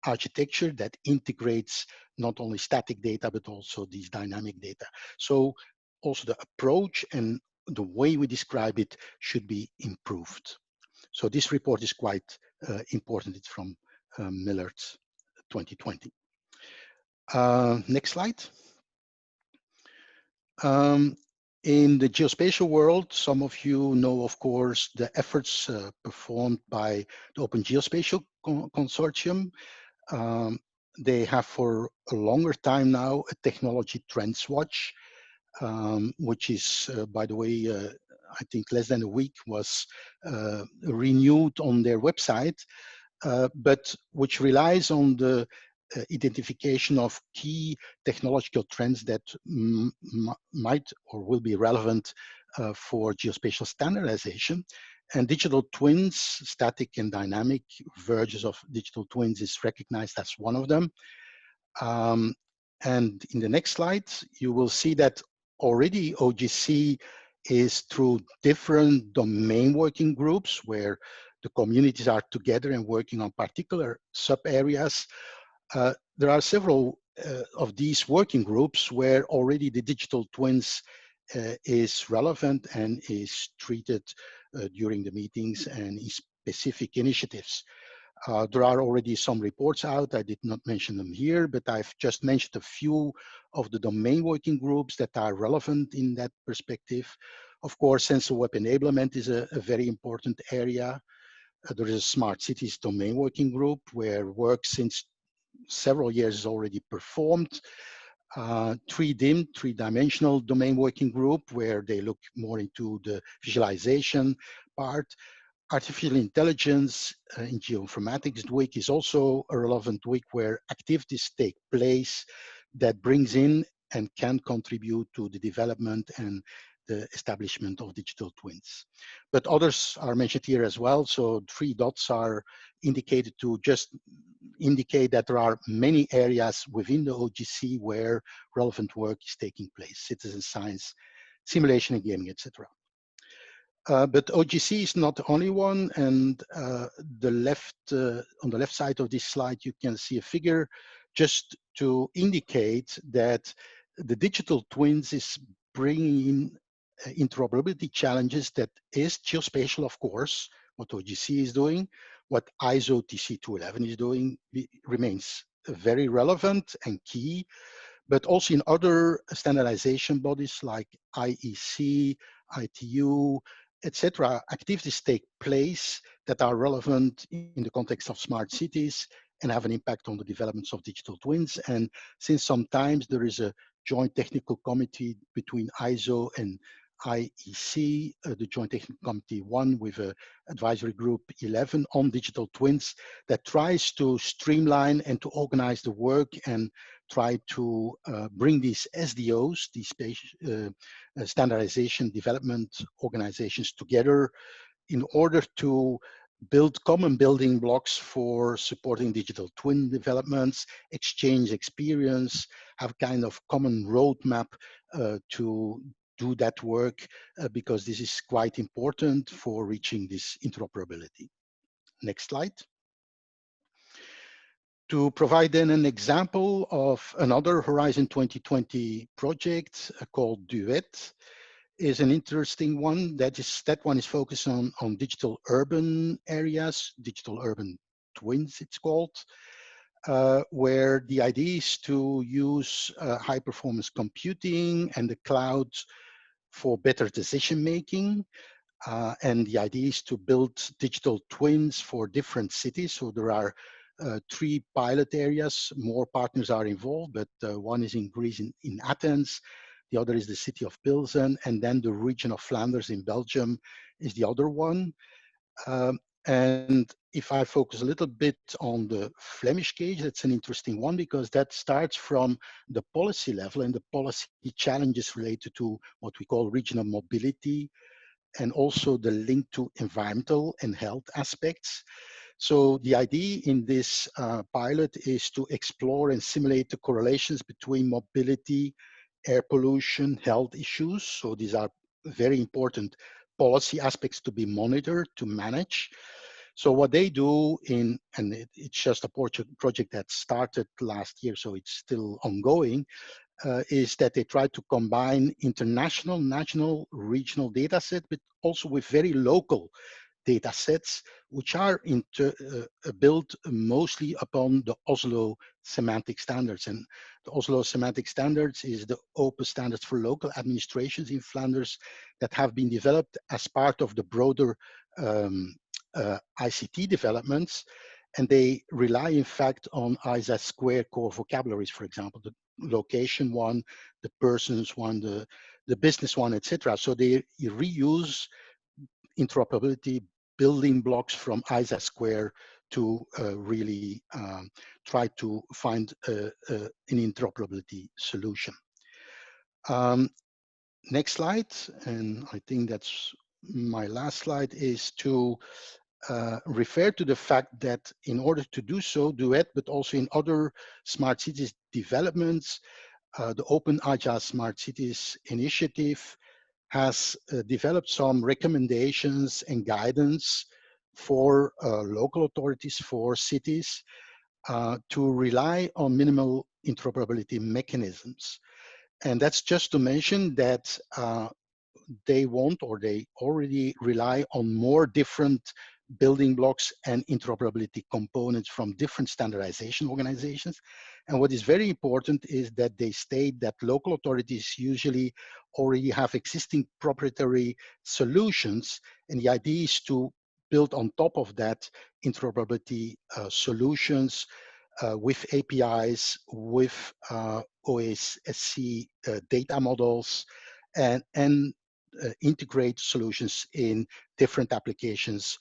D: architecture that integrates not only static data, but also these dynamic data. So also the approach and the way we describe it should be improved. So this report is quite important. It's from Millard 2020. Next slide. In the geospatial world, some of you know, of course, the efforts performed by the Open Geospatial Consortium. They have for a longer time now a technology trends watch, which is, by the way, I think less than a week was renewed on their website, but which relies on the identification of key technological trends that might or will be relevant for geospatial standardization. And digital twins, static and dynamic versions of digital twins is recognized as one of them. And in the next slide, you will see that already OGC is through different domain working groups where the communities are together and working on particular sub areas. There are several of these working groups where already the digital twins is relevant and is treated during the meetings and in specific initiatives. There are already some reports out. I did not mention them here, but I've just mentioned a few of the domain working groups that are relevant in that perspective. Of course, sensor web enablement is a very important area. There is a smart cities domain working group where work since several years is already performed. 3DIM, three-dimensional domain working group, where they look more into the visualization part. Artificial intelligence in geoinformatics week is also a relevant week where activities take place that brings in and can contribute to the development and the establishment of digital twins. But others are mentioned here as well. So 3 dots are indicated to just indicate that there are many areas within the OGC where relevant work is taking place: citizen science, simulation and gaming, etc. But OGC is not the only one, and on the left side of this slide, you can see a figure just to indicate that the digital twins is bringing in interoperability challenges that is geospatial, of course. What OGC is doing, what ISO TC211 is doing remains very relevant and key, but also in other standardization bodies like IEC, ITU, etc. Activities take place that are relevant in the context of smart cities and have an impact on the developments of digital twins. And since sometimes there is a joint technical committee between ISO and IEC, the Joint Technical Committee 1 with advisory group 11 on digital twins that tries to streamline and to organize the work and try to bring these SDOs, these standardization development organizations together in order to build common building blocks for supporting digital twin developments, exchange experience, have kind of common roadmap to do that work because this is quite important for reaching this interoperability. Next slide. To provide then an example of another Horizon 2020 project called Duet. is an interesting one. That one is focused on digital urban areas, digital urban twins, it's called, where the idea is to use high performance computing and the cloud for better decision making. And the idea is to build digital twins for different cities. So there are 3 pilot areas. More partners are involved, but one is in Greece, in Athens. The other is the city of Pilsen, and then the region of Flanders in Belgium is the other one. And if I focus a little bit on the Flemish case, it's an interesting one because that starts from the policy level and the policy challenges related to what we call regional mobility, and also the link to environmental and health aspects. So the idea in this pilot is to explore and simulate the correlations between mobility, air pollution, health issues. So these are very important policy aspects to be monitored, to manage. So what they do it's just a project that started last year, so it's still ongoing, is that they try to combine international, national, regional data set, but also with very local data sets, which are built mostly upon the Oslo semantic standards. And the Oslo semantic standards is the open standards for local administrations in Flanders that have been developed as part of the broader ICT developments. And they rely, in fact, on ISA square core vocabularies, for example, the location one, the persons one, the business one, etc. So they reuse interoperability building blocks from ISA square to really try to find an interoperability solution. Next slide, and I think that's my last slide, is to refer to the fact that in order to do so, Duet, but also in other smart cities developments, the Open Agile Smart Cities initiative has developed some recommendations and guidance for local authorities, for cities, to rely on minimal interoperability mechanisms. And that's just to mention that they want, or they already rely on more different building blocks and interoperability components from different standardization organizations. And what is very important is that they state that local authorities usually already have existing proprietary solutions, and the idea is to build on top of that interoperability solutions with APIs, with OASC data models, and integrate solutions in different applications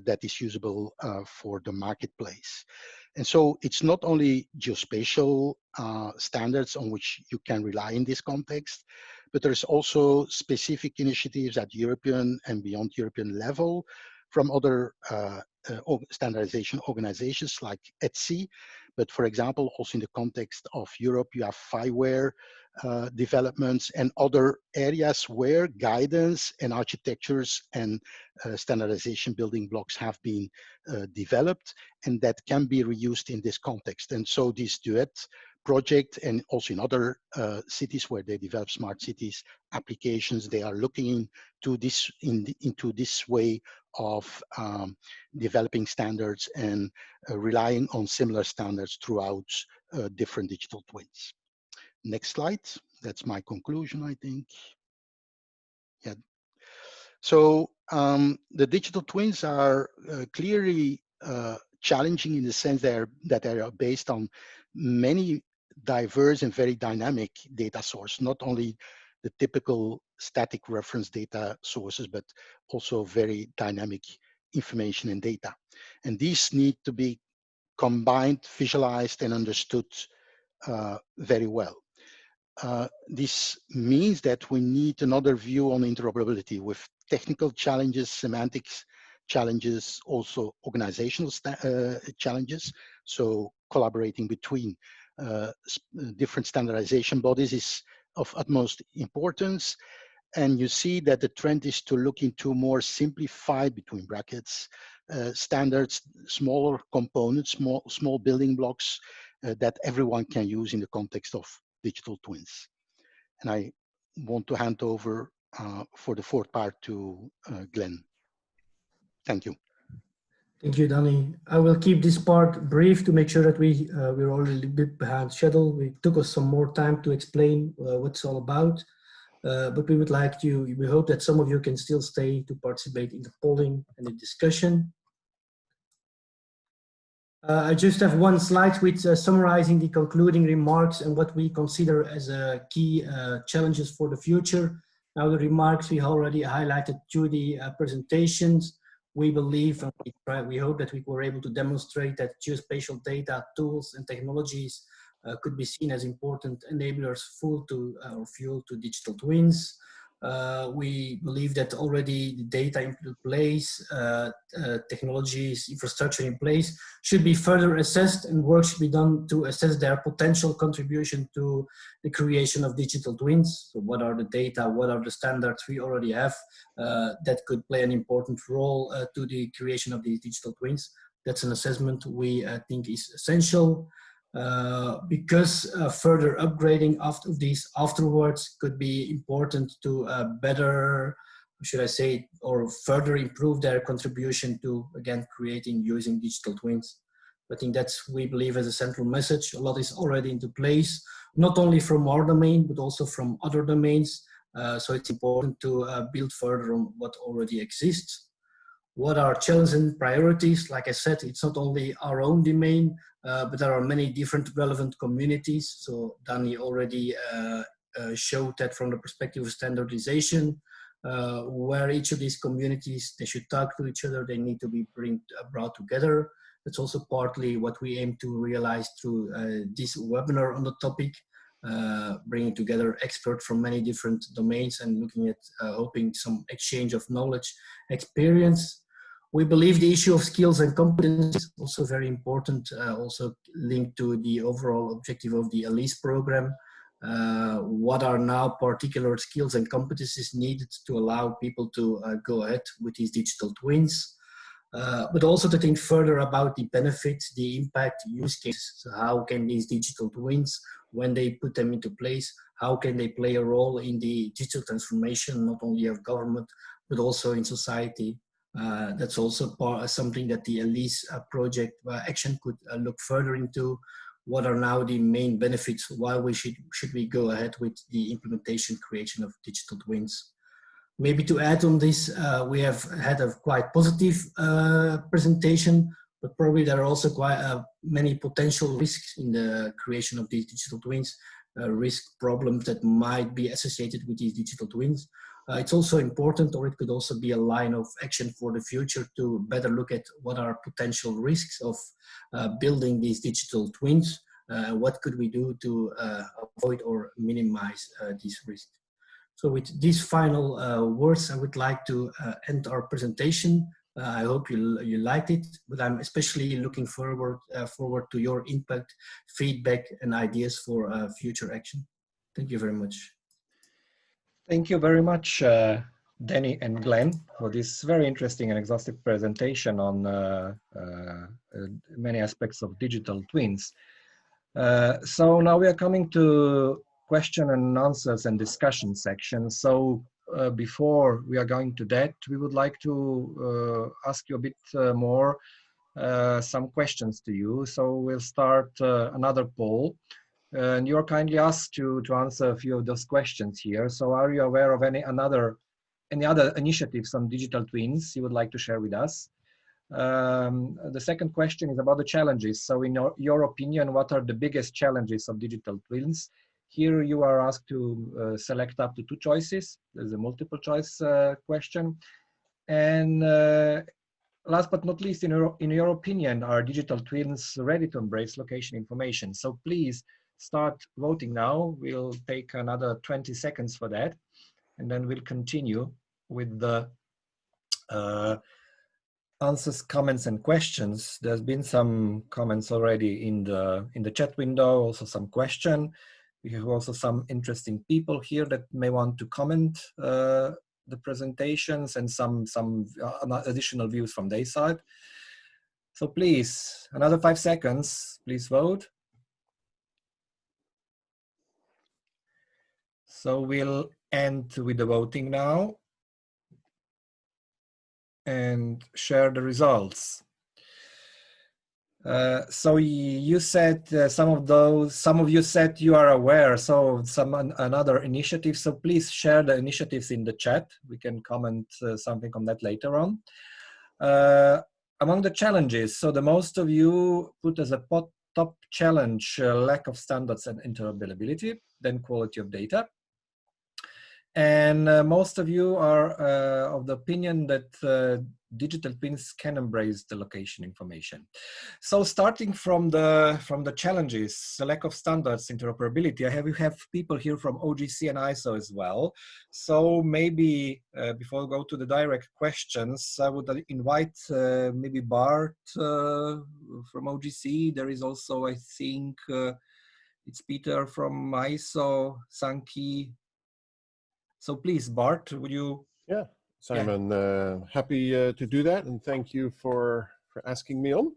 D: that is usable for the marketplace. And so it's not only geospatial standards on which you can rely in this context, but there's also specific initiatives at European and beyond European level from other standardization organizations like ETSI. But for example, also in the context of Europe, you have FIWARE developments and other areas where guidance and architectures and standardization building blocks have been developed, and that can be reused in this context. And so this Duet project, and also in other cities where they develop smart cities applications, they are looking into this way of developing standards and relying on similar standards throughout different digital twins. Next slide. That's my conclusion, I think. Yeah. So the digital twins are clearly challenging in the sense that they are based on many diverse and very dynamic data sources, not only the typical static reference data sources, but also very dynamic information and data. And these need to be combined, visualized, and understood very well. This means that we need another view on interoperability with technical challenges, semantics challenges, also organizational challenges. So collaborating between different standardization bodies is of utmost importance. And you see that the trend is to look into more simplified, between brackets, standards, smaller components, small building blocks that everyone can use in the context of digital twins. And I want to hand over for the fourth part to Glenn. Thank you.
C: Thank you, Danny. I will keep this part brief to make sure that we're already a little bit behind schedule. We took us some more time to explain what it's all about, but we would like to, we hope that some of you can still stay to participate in the polling and the discussion. I just have one slide with summarizing the concluding remarks and what we consider as key challenges for the future. Now, the remarks we already highlighted through the presentations. We believe and we hope that we were able to demonstrate that geospatial data, tools, and technologies could be seen as important enablers fuel to digital twins. We believe that already the data in place, technologies, infrastructure in place should be further assessed, and work should be done to assess their potential contribution to the creation of digital twins. So what are the data, what are the standards we already have that could play an important role to the creation of these digital twins? That's an assessment we think is essential. Because further upgrading of these afterwards could be important to better, should I say, or further improve their contribution to, again, creating using digital twins. I think that's, we believe, as a central message. A lot is already into place, not only from our domain, but also from other domains. So it's important to build further on what already exists. What are challenges and priorities? Like I said, it's not only our own domain, but there are many different relevant communities. So Danny already showed that from the perspective of standardization, where each of these communities, they should talk to each other, they need to be brought together. That's also partly what we aim to realize through this webinar on the topic, bringing together experts from many different domains and looking at hoping some exchange of knowledge, experience. We believe the issue of skills and competencies is also very important, also linked to the overall objective of the ELISE program. What are now particular skills and competencies needed to allow people to go ahead with these digital twins? But also to think further about the benefits, the impact, use cases. So how can these digital twins, when they put them into place, how can they play a role in the digital transformation, not only of government, but also in society? That's also something that the ELISE project action could look further into. What are now the main benefits? Why should we go ahead with the implementation, creation of digital twins? Maybe to add on this, we have had a quite positive presentation, but probably there are also quite many potential risks in the creation of these digital twins, risk problems that might be associated with these digital twins. It's also important, or it could also be a line of action for the future to better look at what are potential risks of building these digital twins. What could we do to avoid or minimize these risks? So with these final words, I would like to end our presentation. I hope you liked it, but I'm especially looking forward to your input, feedback, and ideas for future action. Thank you very much.
A: Thank you very much, Danny and Glenn, for this very interesting and exhaustive presentation on many aspects of digital twins. So now we are coming to question and answers and discussion section. So before we are going to that, we would like to ask you a bit more some questions to you. So we'll start another poll. And you're kindly asked to answer a few of those questions here. So are you aware of any other initiatives on digital twins you would like to share with us? The second question is about the challenges. So in your opinion, what are the biggest challenges of digital twins? Here you are asked to select up to 2 choices. There's a multiple choice question. And last but not least, in your opinion, are digital twins ready to embrace location information? So please start voting now. We'll take another 20 seconds for that, and then we'll continue with the answers, comments, and questions. There's been some comments already in the chat window, also some question. We have also some interesting people here that may want to comment the presentations and some additional views from their side. So please, another 5 seconds, please vote. So we'll end with the voting now and share the results. So you said some of you said you are aware, so another initiative, so please share the initiatives in the chat. We can comment something on that later on. Among the challenges, so the most of you put as a top challenge lack of standards and interoperability, then quality of data. And most of you are of the opinion that digital twins can embrace the location information. So starting from the challenges, the lack of standards, interoperability, we have people here from OGC and ISO as well. So maybe before we go to the direct questions, I would invite maybe Bart from OGC. There is also, I think, it's Peter from ISO, Sankey. So please, Bart, would you?
E: Yeah, Simon, happy to do that, and thank you for asking me on.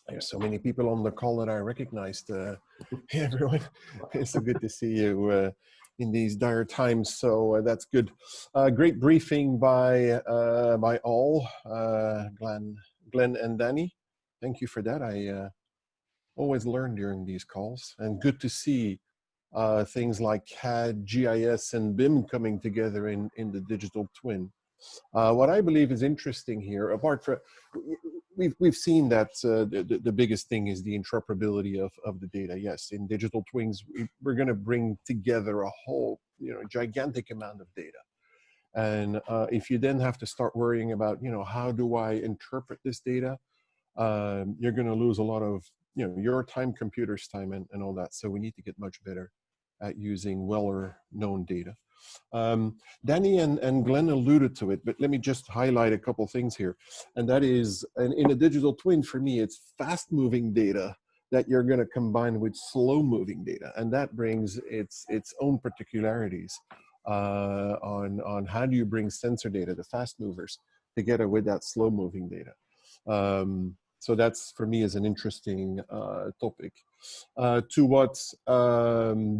E: There's so many people on the call that I recognized. Everyone, it's so good to see you in these dire times. So that's good. Great briefing by all, Glenn and Danny. Thank you for that. I always learn during these calls, and good to see things like CAD, GIS, and BIM coming together in the digital twin. What I believe is interesting here, apart from, we've seen that the biggest thing is the interoperability of the data. Yes, in digital twins, we're going to bring together a whole, gigantic amount of data. And if you then have to start worrying about, how do I interpret this data, you're going to lose a lot of, your time, computer's time, and all that. So we need to get much better at using well-known data. Danny and Glenn alluded to it, but let me just highlight a couple things here. And that is, in a digital twin, for me, it's fast-moving data that you're going to combine with slow-moving data. And that brings its own particularities on how do you bring sensor data, the fast movers, together with that slow-moving data. So that's, for me, is an interesting topic. To what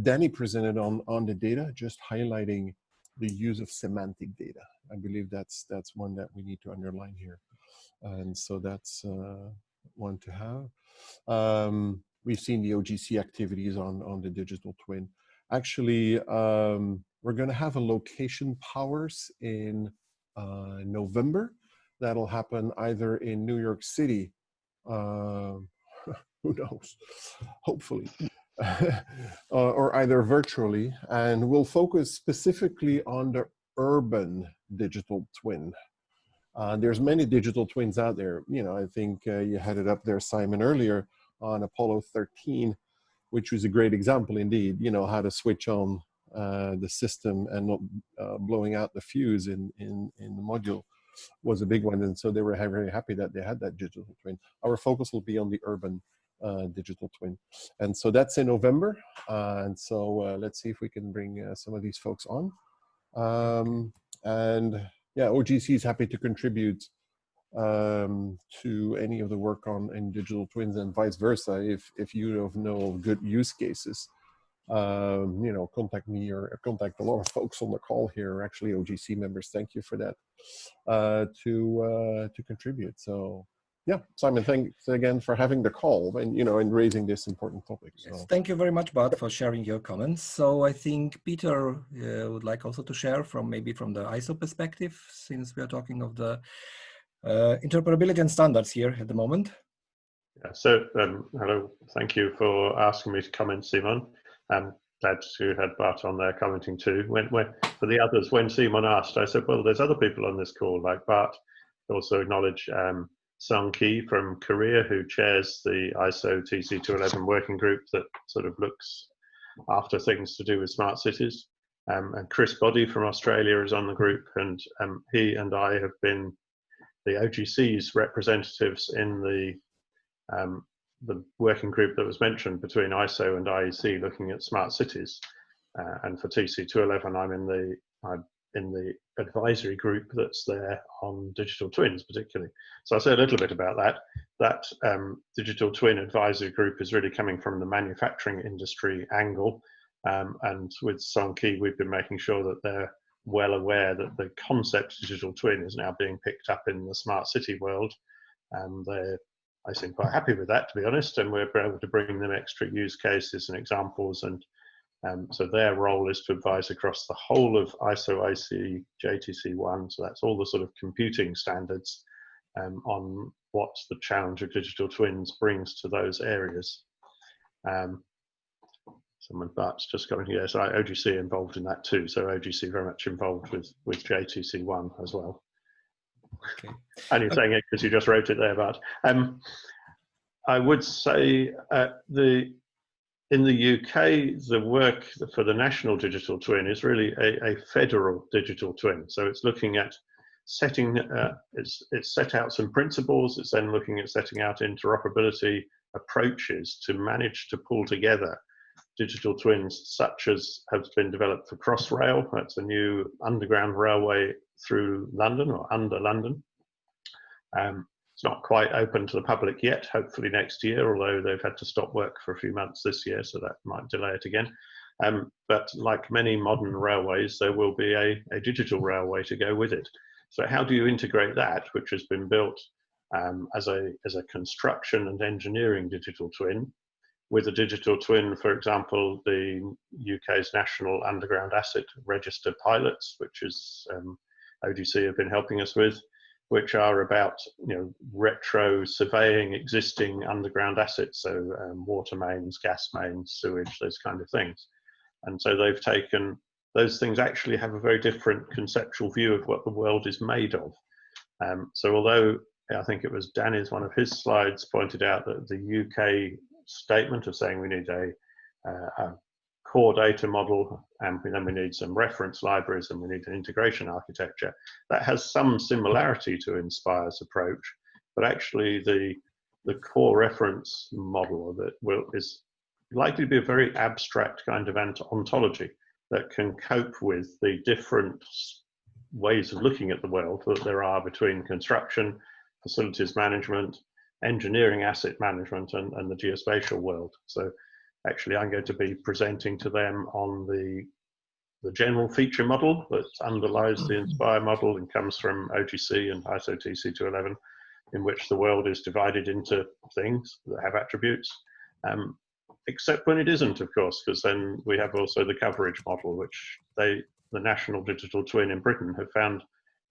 E: Danny presented on the data, just highlighting the use of semantic data. I believe that's one that we need to underline here. And so that's one to have. We've seen the OGC activities on the digital twin. Actually, we're going to have a location powers in November. That'll happen either in New York City, who knows, hopefully, or either virtually, and we'll focus specifically on the urban digital twin. There's many digital twins out there. I think you had it up there, Simon, earlier on Apollo 13, which was a great example indeed, how to switch on the system and not blowing out the fuse in the module was a big one. And so they were very happy that they had that digital twin. Our focus will be on the urban digital twin. And so that's in November. And so let's see if we can bring some of these folks on. And yeah, OGC is happy to contribute to any of the work in digital twins and vice versa. If you know of good use cases, contact me or contact a lot of folks on the call here, actually OGC members. Thank you for that, to contribute. So yeah, Simon, thanks again for having the call and, and raising this important topic. So.
A: Yes, thank you very much, Bart, for sharing your comments. So I think Peter would like also to share maybe from the ISO perspective, since we are talking of the interoperability and standards here at the moment.
F: Yeah, so hello, thank you for asking me to comment, Simon. I'm glad to have Bart on there commenting too. When for the others, when Simon asked, I said, well, there's other people on this call like Bart. Also acknowledge Sung Ki from Korea, who chairs the ISO TC211 working group that sort of looks after things to do with smart cities. And Chris Boddy from Australia is on the group, and he and I have been the OGC's representatives in the working group that was mentioned between ISO and IEC looking at smart cities. And for TC211, I'm in the advisory group that's there on digital twins particularly. So I'll say a little bit about that. That digital twin advisory group is really coming from the manufacturing industry angle. And with Songqi, we've been making sure that they're well aware that the concept digital twin is now being picked up in the smart city world. And I seem quite happy with that, to be honest, and we're able to bring them extra use cases and examples. And so their role is to advise across the whole of ISO, IC, JTC1, so that's all the sort of computing standards on what the challenge of digital twins brings to those areas. But just coming here, so OGC involved in that too. So OGC very much involved with JTC1 as well.
A: Okay.
F: And you're saying it because you just wrote it there, but I would say in the UK, the work for the national digital twin is really a federal digital twin. So it's looking at setting, it's set out some principles. It's then looking at setting out interoperability approaches to manage to pull together digital twins such as has been developed for Crossrail. That's a new underground railway through London or under London. It's not quite open to the public yet, hopefully next year, although they've had to stop work for a few months this year, so that might delay it again. But like many modern railways, there will be a digital railway to go with it. So how do you integrate that, which has been built as a construction and engineering digital twin, with a digital twin, for example, the UK's National Underground Asset Register pilots, which is OGC have been helping us with, which are about retro surveying existing underground assets, so water mains, gas mains, sewage, those kind of things. And so they've taken those things actually have a very different conceptual view of what the world is made of. So although I think it was Danny's one of his slides pointed out that the UK statement of saying we need a core data model and then we need some reference libraries and we need an integration architecture, that has some similarity to Inspire's approach, but actually the core reference model of it is likely to be a very abstract kind of ontology that can cope with the different ways of looking at the world that there are between construction, facilities management, engineering asset management, and the geospatial world. So actually I'm going to be presenting to them on the general feature model that underlies the Inspire model and comes from OGC and ISO TC211, in which the world is divided into things that have attributes, except when it isn't, of course, because then we have also the coverage model, which the National Digital Twin in Britain have found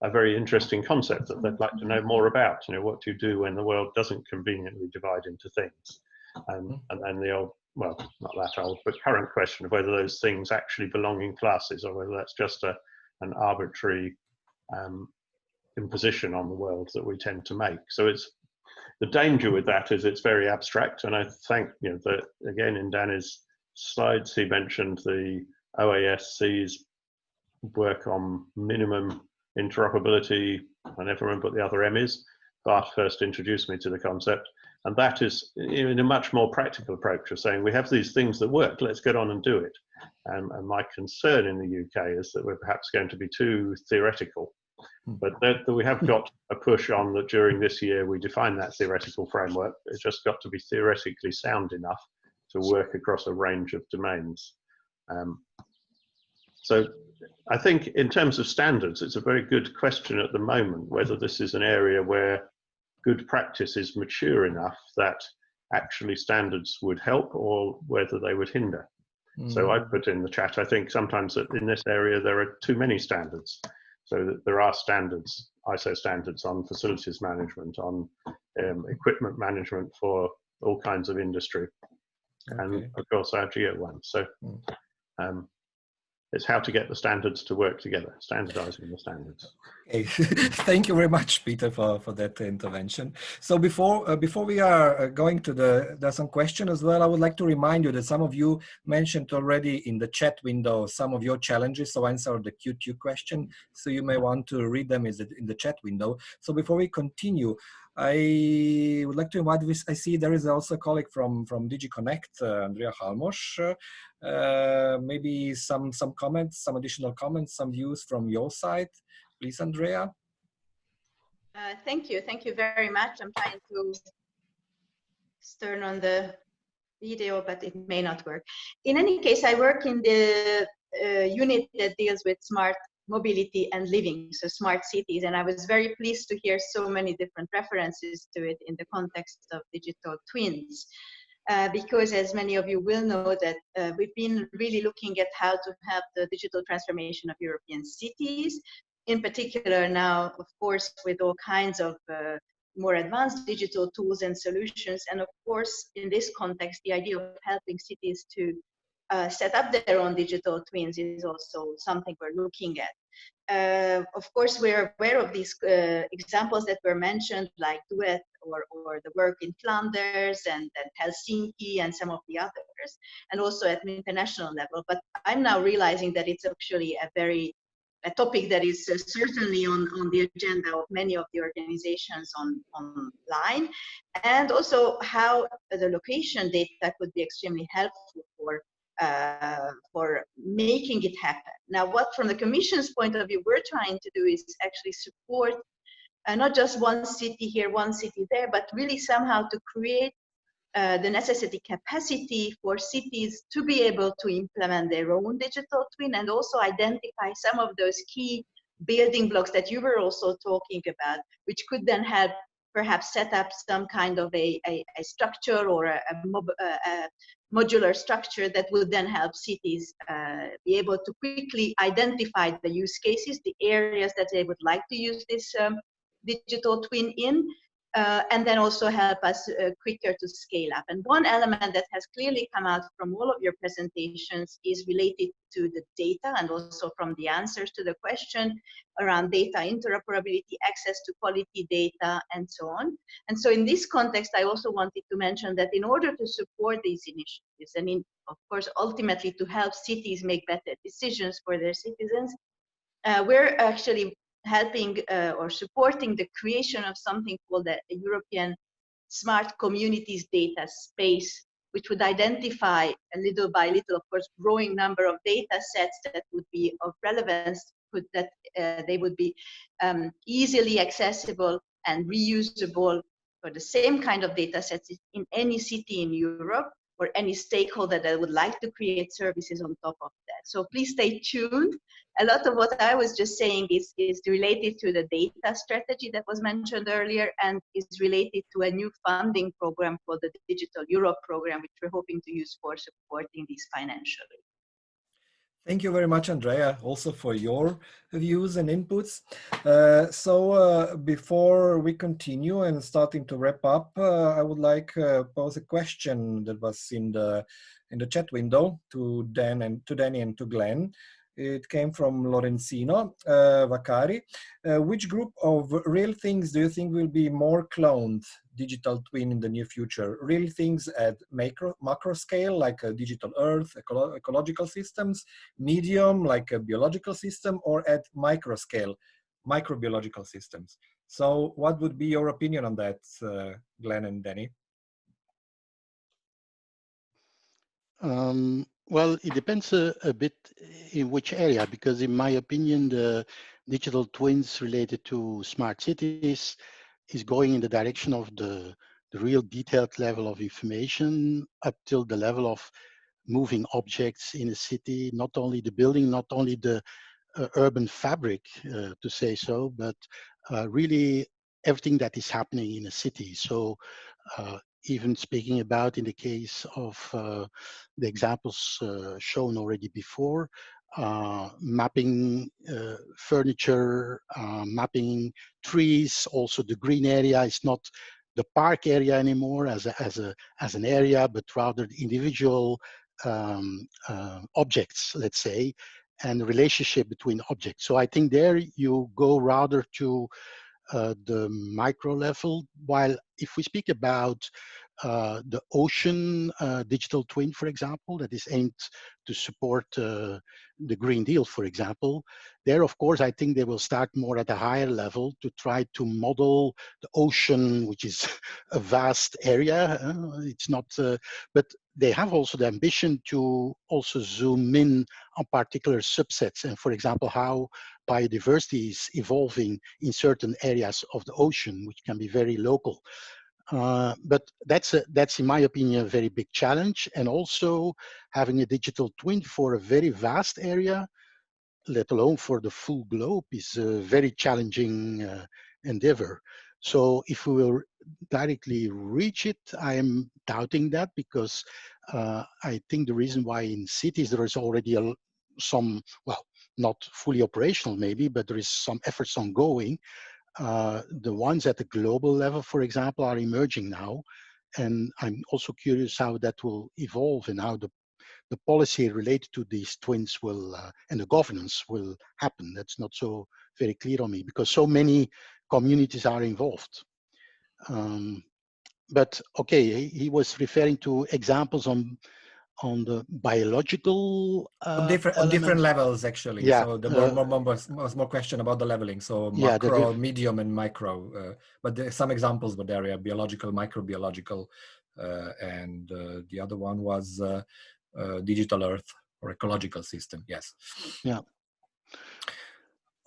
F: a very interesting concept that they'd like to know more about. What do you do when the world doesn't conveniently divide into things? And then the old, well, not that old, but current question of whether those things actually belong in classes or whether that's just an arbitrary imposition on the world that we tend to make. So it's the danger with that is it's very abstract. And I think, that again, in Danny's slides, he mentioned the OASC's work on minimum interoperability. I never remember what the other M is. Bart first introduced me to the concept. And that is in a much more practical approach of saying we have these things that work, let's get on and do it. And my concern in the UK is that we're perhaps going to be too theoretical. But that we have got a push on that during this year we define that theoretical framework. It's just got to be theoretically sound enough to work across a range of domains. So I think in terms of standards, it's a very good question at the moment whether this is an area where good practice is mature enough that actually standards would help or whether they would hinder. So I put in the chat, I think sometimes that in this area there are too many standards. So that there are standards, ISO standards on facilities management, on equipment management for all kinds of industry, and of course our geo one. So it's how to get the standards to work together, standardizing the standards.
A: Okay. Thank you very much, Peter, for that intervention. So before we are going to there's some question as well, I would like to remind you that some of you mentioned already in the chat window some of your challenges, so answer the Q2 question. So you may want to read them in the chat window. So before we continue, I would like to invite, I see there is also a colleague from DG Connect, Andrea Halmos. Maybe some comments, some additional comments, some views from your side. Please, Andrea.
G: Thank you very much. I'm trying to turn on the video, but it may not work. In any case, I work in the unit that deals with smart mobility and living, so smart cities, and I was very pleased to hear so many different references to it in the context of digital twins. Because as many of you will know that we've been really looking at how to help the digital transformation of European cities, in particular now, of course, with all kinds of more advanced digital tools and solutions. And of course, in this context, the idea of helping cities to set up their own digital twins is also something we're looking at. Of course, we're aware of these examples that were mentioned, like Duet or the work in Flanders and Helsinki and some of the others, and also at an international level. But I'm now realizing that it's actually a topic that is certainly on the agenda of many of the organizations online, and also how the location data could be extremely helpful for making it happen. Now, what from the Commission's point of view we're trying to do is actually support not just one city here, one city there, but really somehow to create the necessary capacity for cities to be able to implement their own digital twin, and also identify some of those key building blocks that you were also talking about, which could then help perhaps set up some kind of a structure or a modular structure that would then help cities be able to quickly identify the use cases, the areas that they would like to use this digital twin in, and then also help us quicker to scale up. And one element that has clearly come out from all of your presentations is related to the data, and also from the answers to the question around data interoperability, access to quality data, and so on. And so in this context, I also wanted to mention that in order to support these initiatives, and of course, ultimately to help cities make better decisions for their citizens, we're actually helping or supporting the creation of something called the European Smart Communities Data Space, which would identify little by little, of course, growing number of data sets that would be of relevance, that they would be easily accessible and reusable for the same kind of data sets in any city in Europe, or any stakeholder that would like to create services on top of that. So please stay tuned. A lot of what I was just saying is related to the data strategy that was mentioned earlier, and is related to a new funding program called the Digital Europe program, which we're hoping to use for supporting these financially.
A: Thank you very much, Andrea, also for your views and inputs. Before we continue and starting to wrap up, I would like to pose a question that was in the chat window to Danny and to Glenn. It came from Lorenzino Vaccari. Which group of real things do you think will be more cloned digital twin in the near future? Real things at macro scale, like a digital earth, ecological systems, medium, like a biological system, or at micro scale, microbiological systems? So what would be your opinion on that, Glenn and Danny?
D: Well, it depends a bit in which area, because in my opinion, the digital twins related to smart cities is going in the direction of the real detailed level of information, up till the level of moving objects in a city, not only the building, not only the urban fabric, to say so, but really everything that is happening in a city. So even speaking about in the case of the examples shown already before, mapping furniture, mapping trees, also the green area is not the park area anymore as an area, but rather individual objects, let's say, and the relationship between objects. So I think there you go rather to the micro level, while if we speak about the ocean digital twin, for example, that is aimed to support the Green Deal, for example, there, of course, I think they will start more at a higher level to try to model the ocean, which is a vast area. It's not, but they have also the ambition to also zoom in on particular subsets, and for example, how biodiversity is evolving in certain areas of the ocean, which can be very local. But that's in my opinion a very big challenge, and also having a digital twin for a very vast area, let alone for the full globe, is a very challenging endeavor. So if we will directly reach it, I am doubting that, because I think the reason why in cities there is already some, well, not fully operational maybe, but there is some efforts ongoing. The ones at the global level, for example, are emerging now. And I'm also curious how that will evolve and how the policy related to these twins will, and the governance will happen. That's not so very clear on me, because so many communities are involved. But okay, he was referring to examples on the biological
A: on different levels, actually.
D: Yeah,
A: so the was more question about the leveling, so
D: yeah,
A: macro, medium, and micro, but there are some examples, but there are biological, microbiological, and the other one was digital earth or ecological system. Yes.
D: Yeah.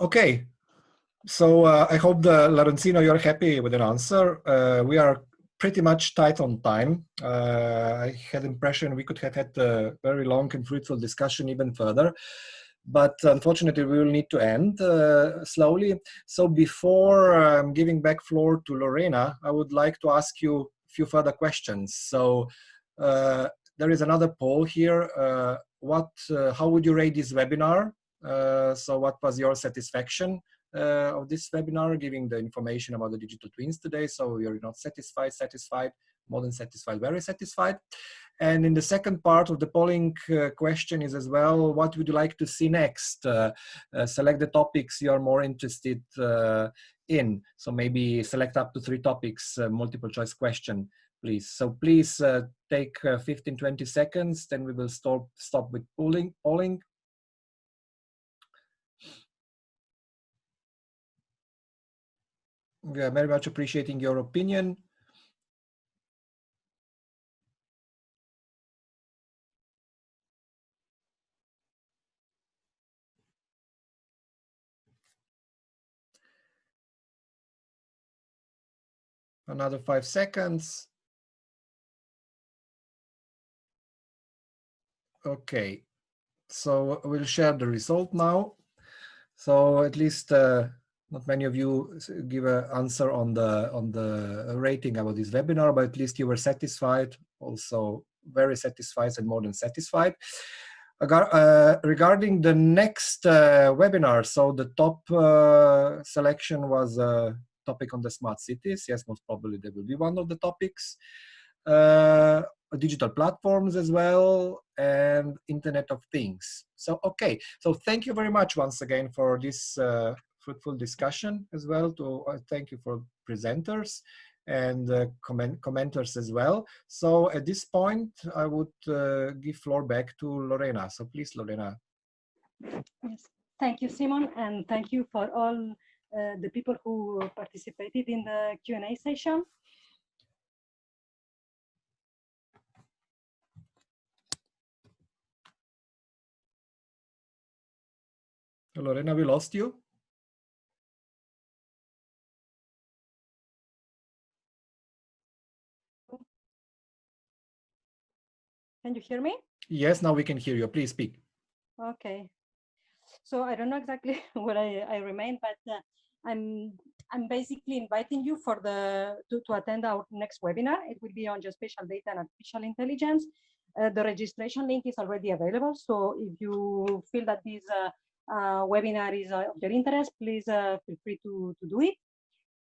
A: Okay, so I hope Lorenzino, you're happy with an answer. We are pretty much tight on time. I had the impression we could have had a very long and fruitful discussion even further, but unfortunately we will need to end slowly. So before giving back floor to Lorena, I would like to ask you a few further questions. So there is another poll here. How would you rate this webinar? So what was your satisfaction of this webinar, giving the information about the digital twins today? So you're not satisfied, satisfied, more than satisfied, very satisfied. And in the second part of the polling question is as well, what would you like to see next? Select the topics you are more interested in. So maybe select up to 3 topics, multiple choice question, please. So please take 15-20 seconds, then we will stop with polling. We are very much appreciating your opinion. Another 5 seconds. Okay, so we'll share the result now. So at least not many of you give an answer on the rating about this webinar, but at least you were satisfied, also very satisfied and more than satisfied. Regarding the next webinar, so the top selection was a topic on the smart cities. Yes, most probably there will be one of the topics. Digital platforms as well, and Internet of Things. So, okay, so thank you very much once again for this fruitful discussion as well. Thank you for presenters and commenters as well. So at this point, I would give floor back to Lorena. So please, Lorena.
B: Yes, thank you, Simon, and thank you for all the people who participated in the Q&A session.
A: Lorena, we lost you.
B: Can you hear me?
A: Yes, now we can hear you. Please speak.
B: Okay. So I don't know exactly where I remain, but I'm basically inviting you for to attend our next webinar. It will be on geospatial data and artificial intelligence. The registration link is already available. So if you feel that this webinar is of your interest, please feel free to do it.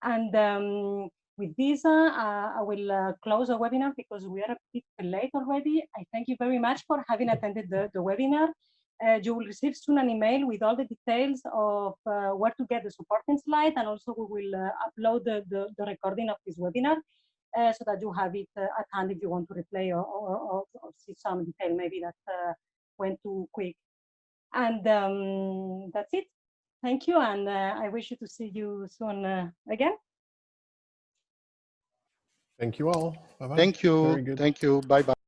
B: And with this, I will close the webinar because we are a bit late already. I thank you very much for having attended the webinar. You will receive soon an email with all the details of where to get the supporting slide, and also we will upload the recording of this webinar so that you have it at hand if you want to replay or see some detail maybe that went too quick. And that's it. Thank you, and I wish you to see you soon again.
E: Thank you all. Bye-bye.
D: Thank you. Thank you. Bye-bye.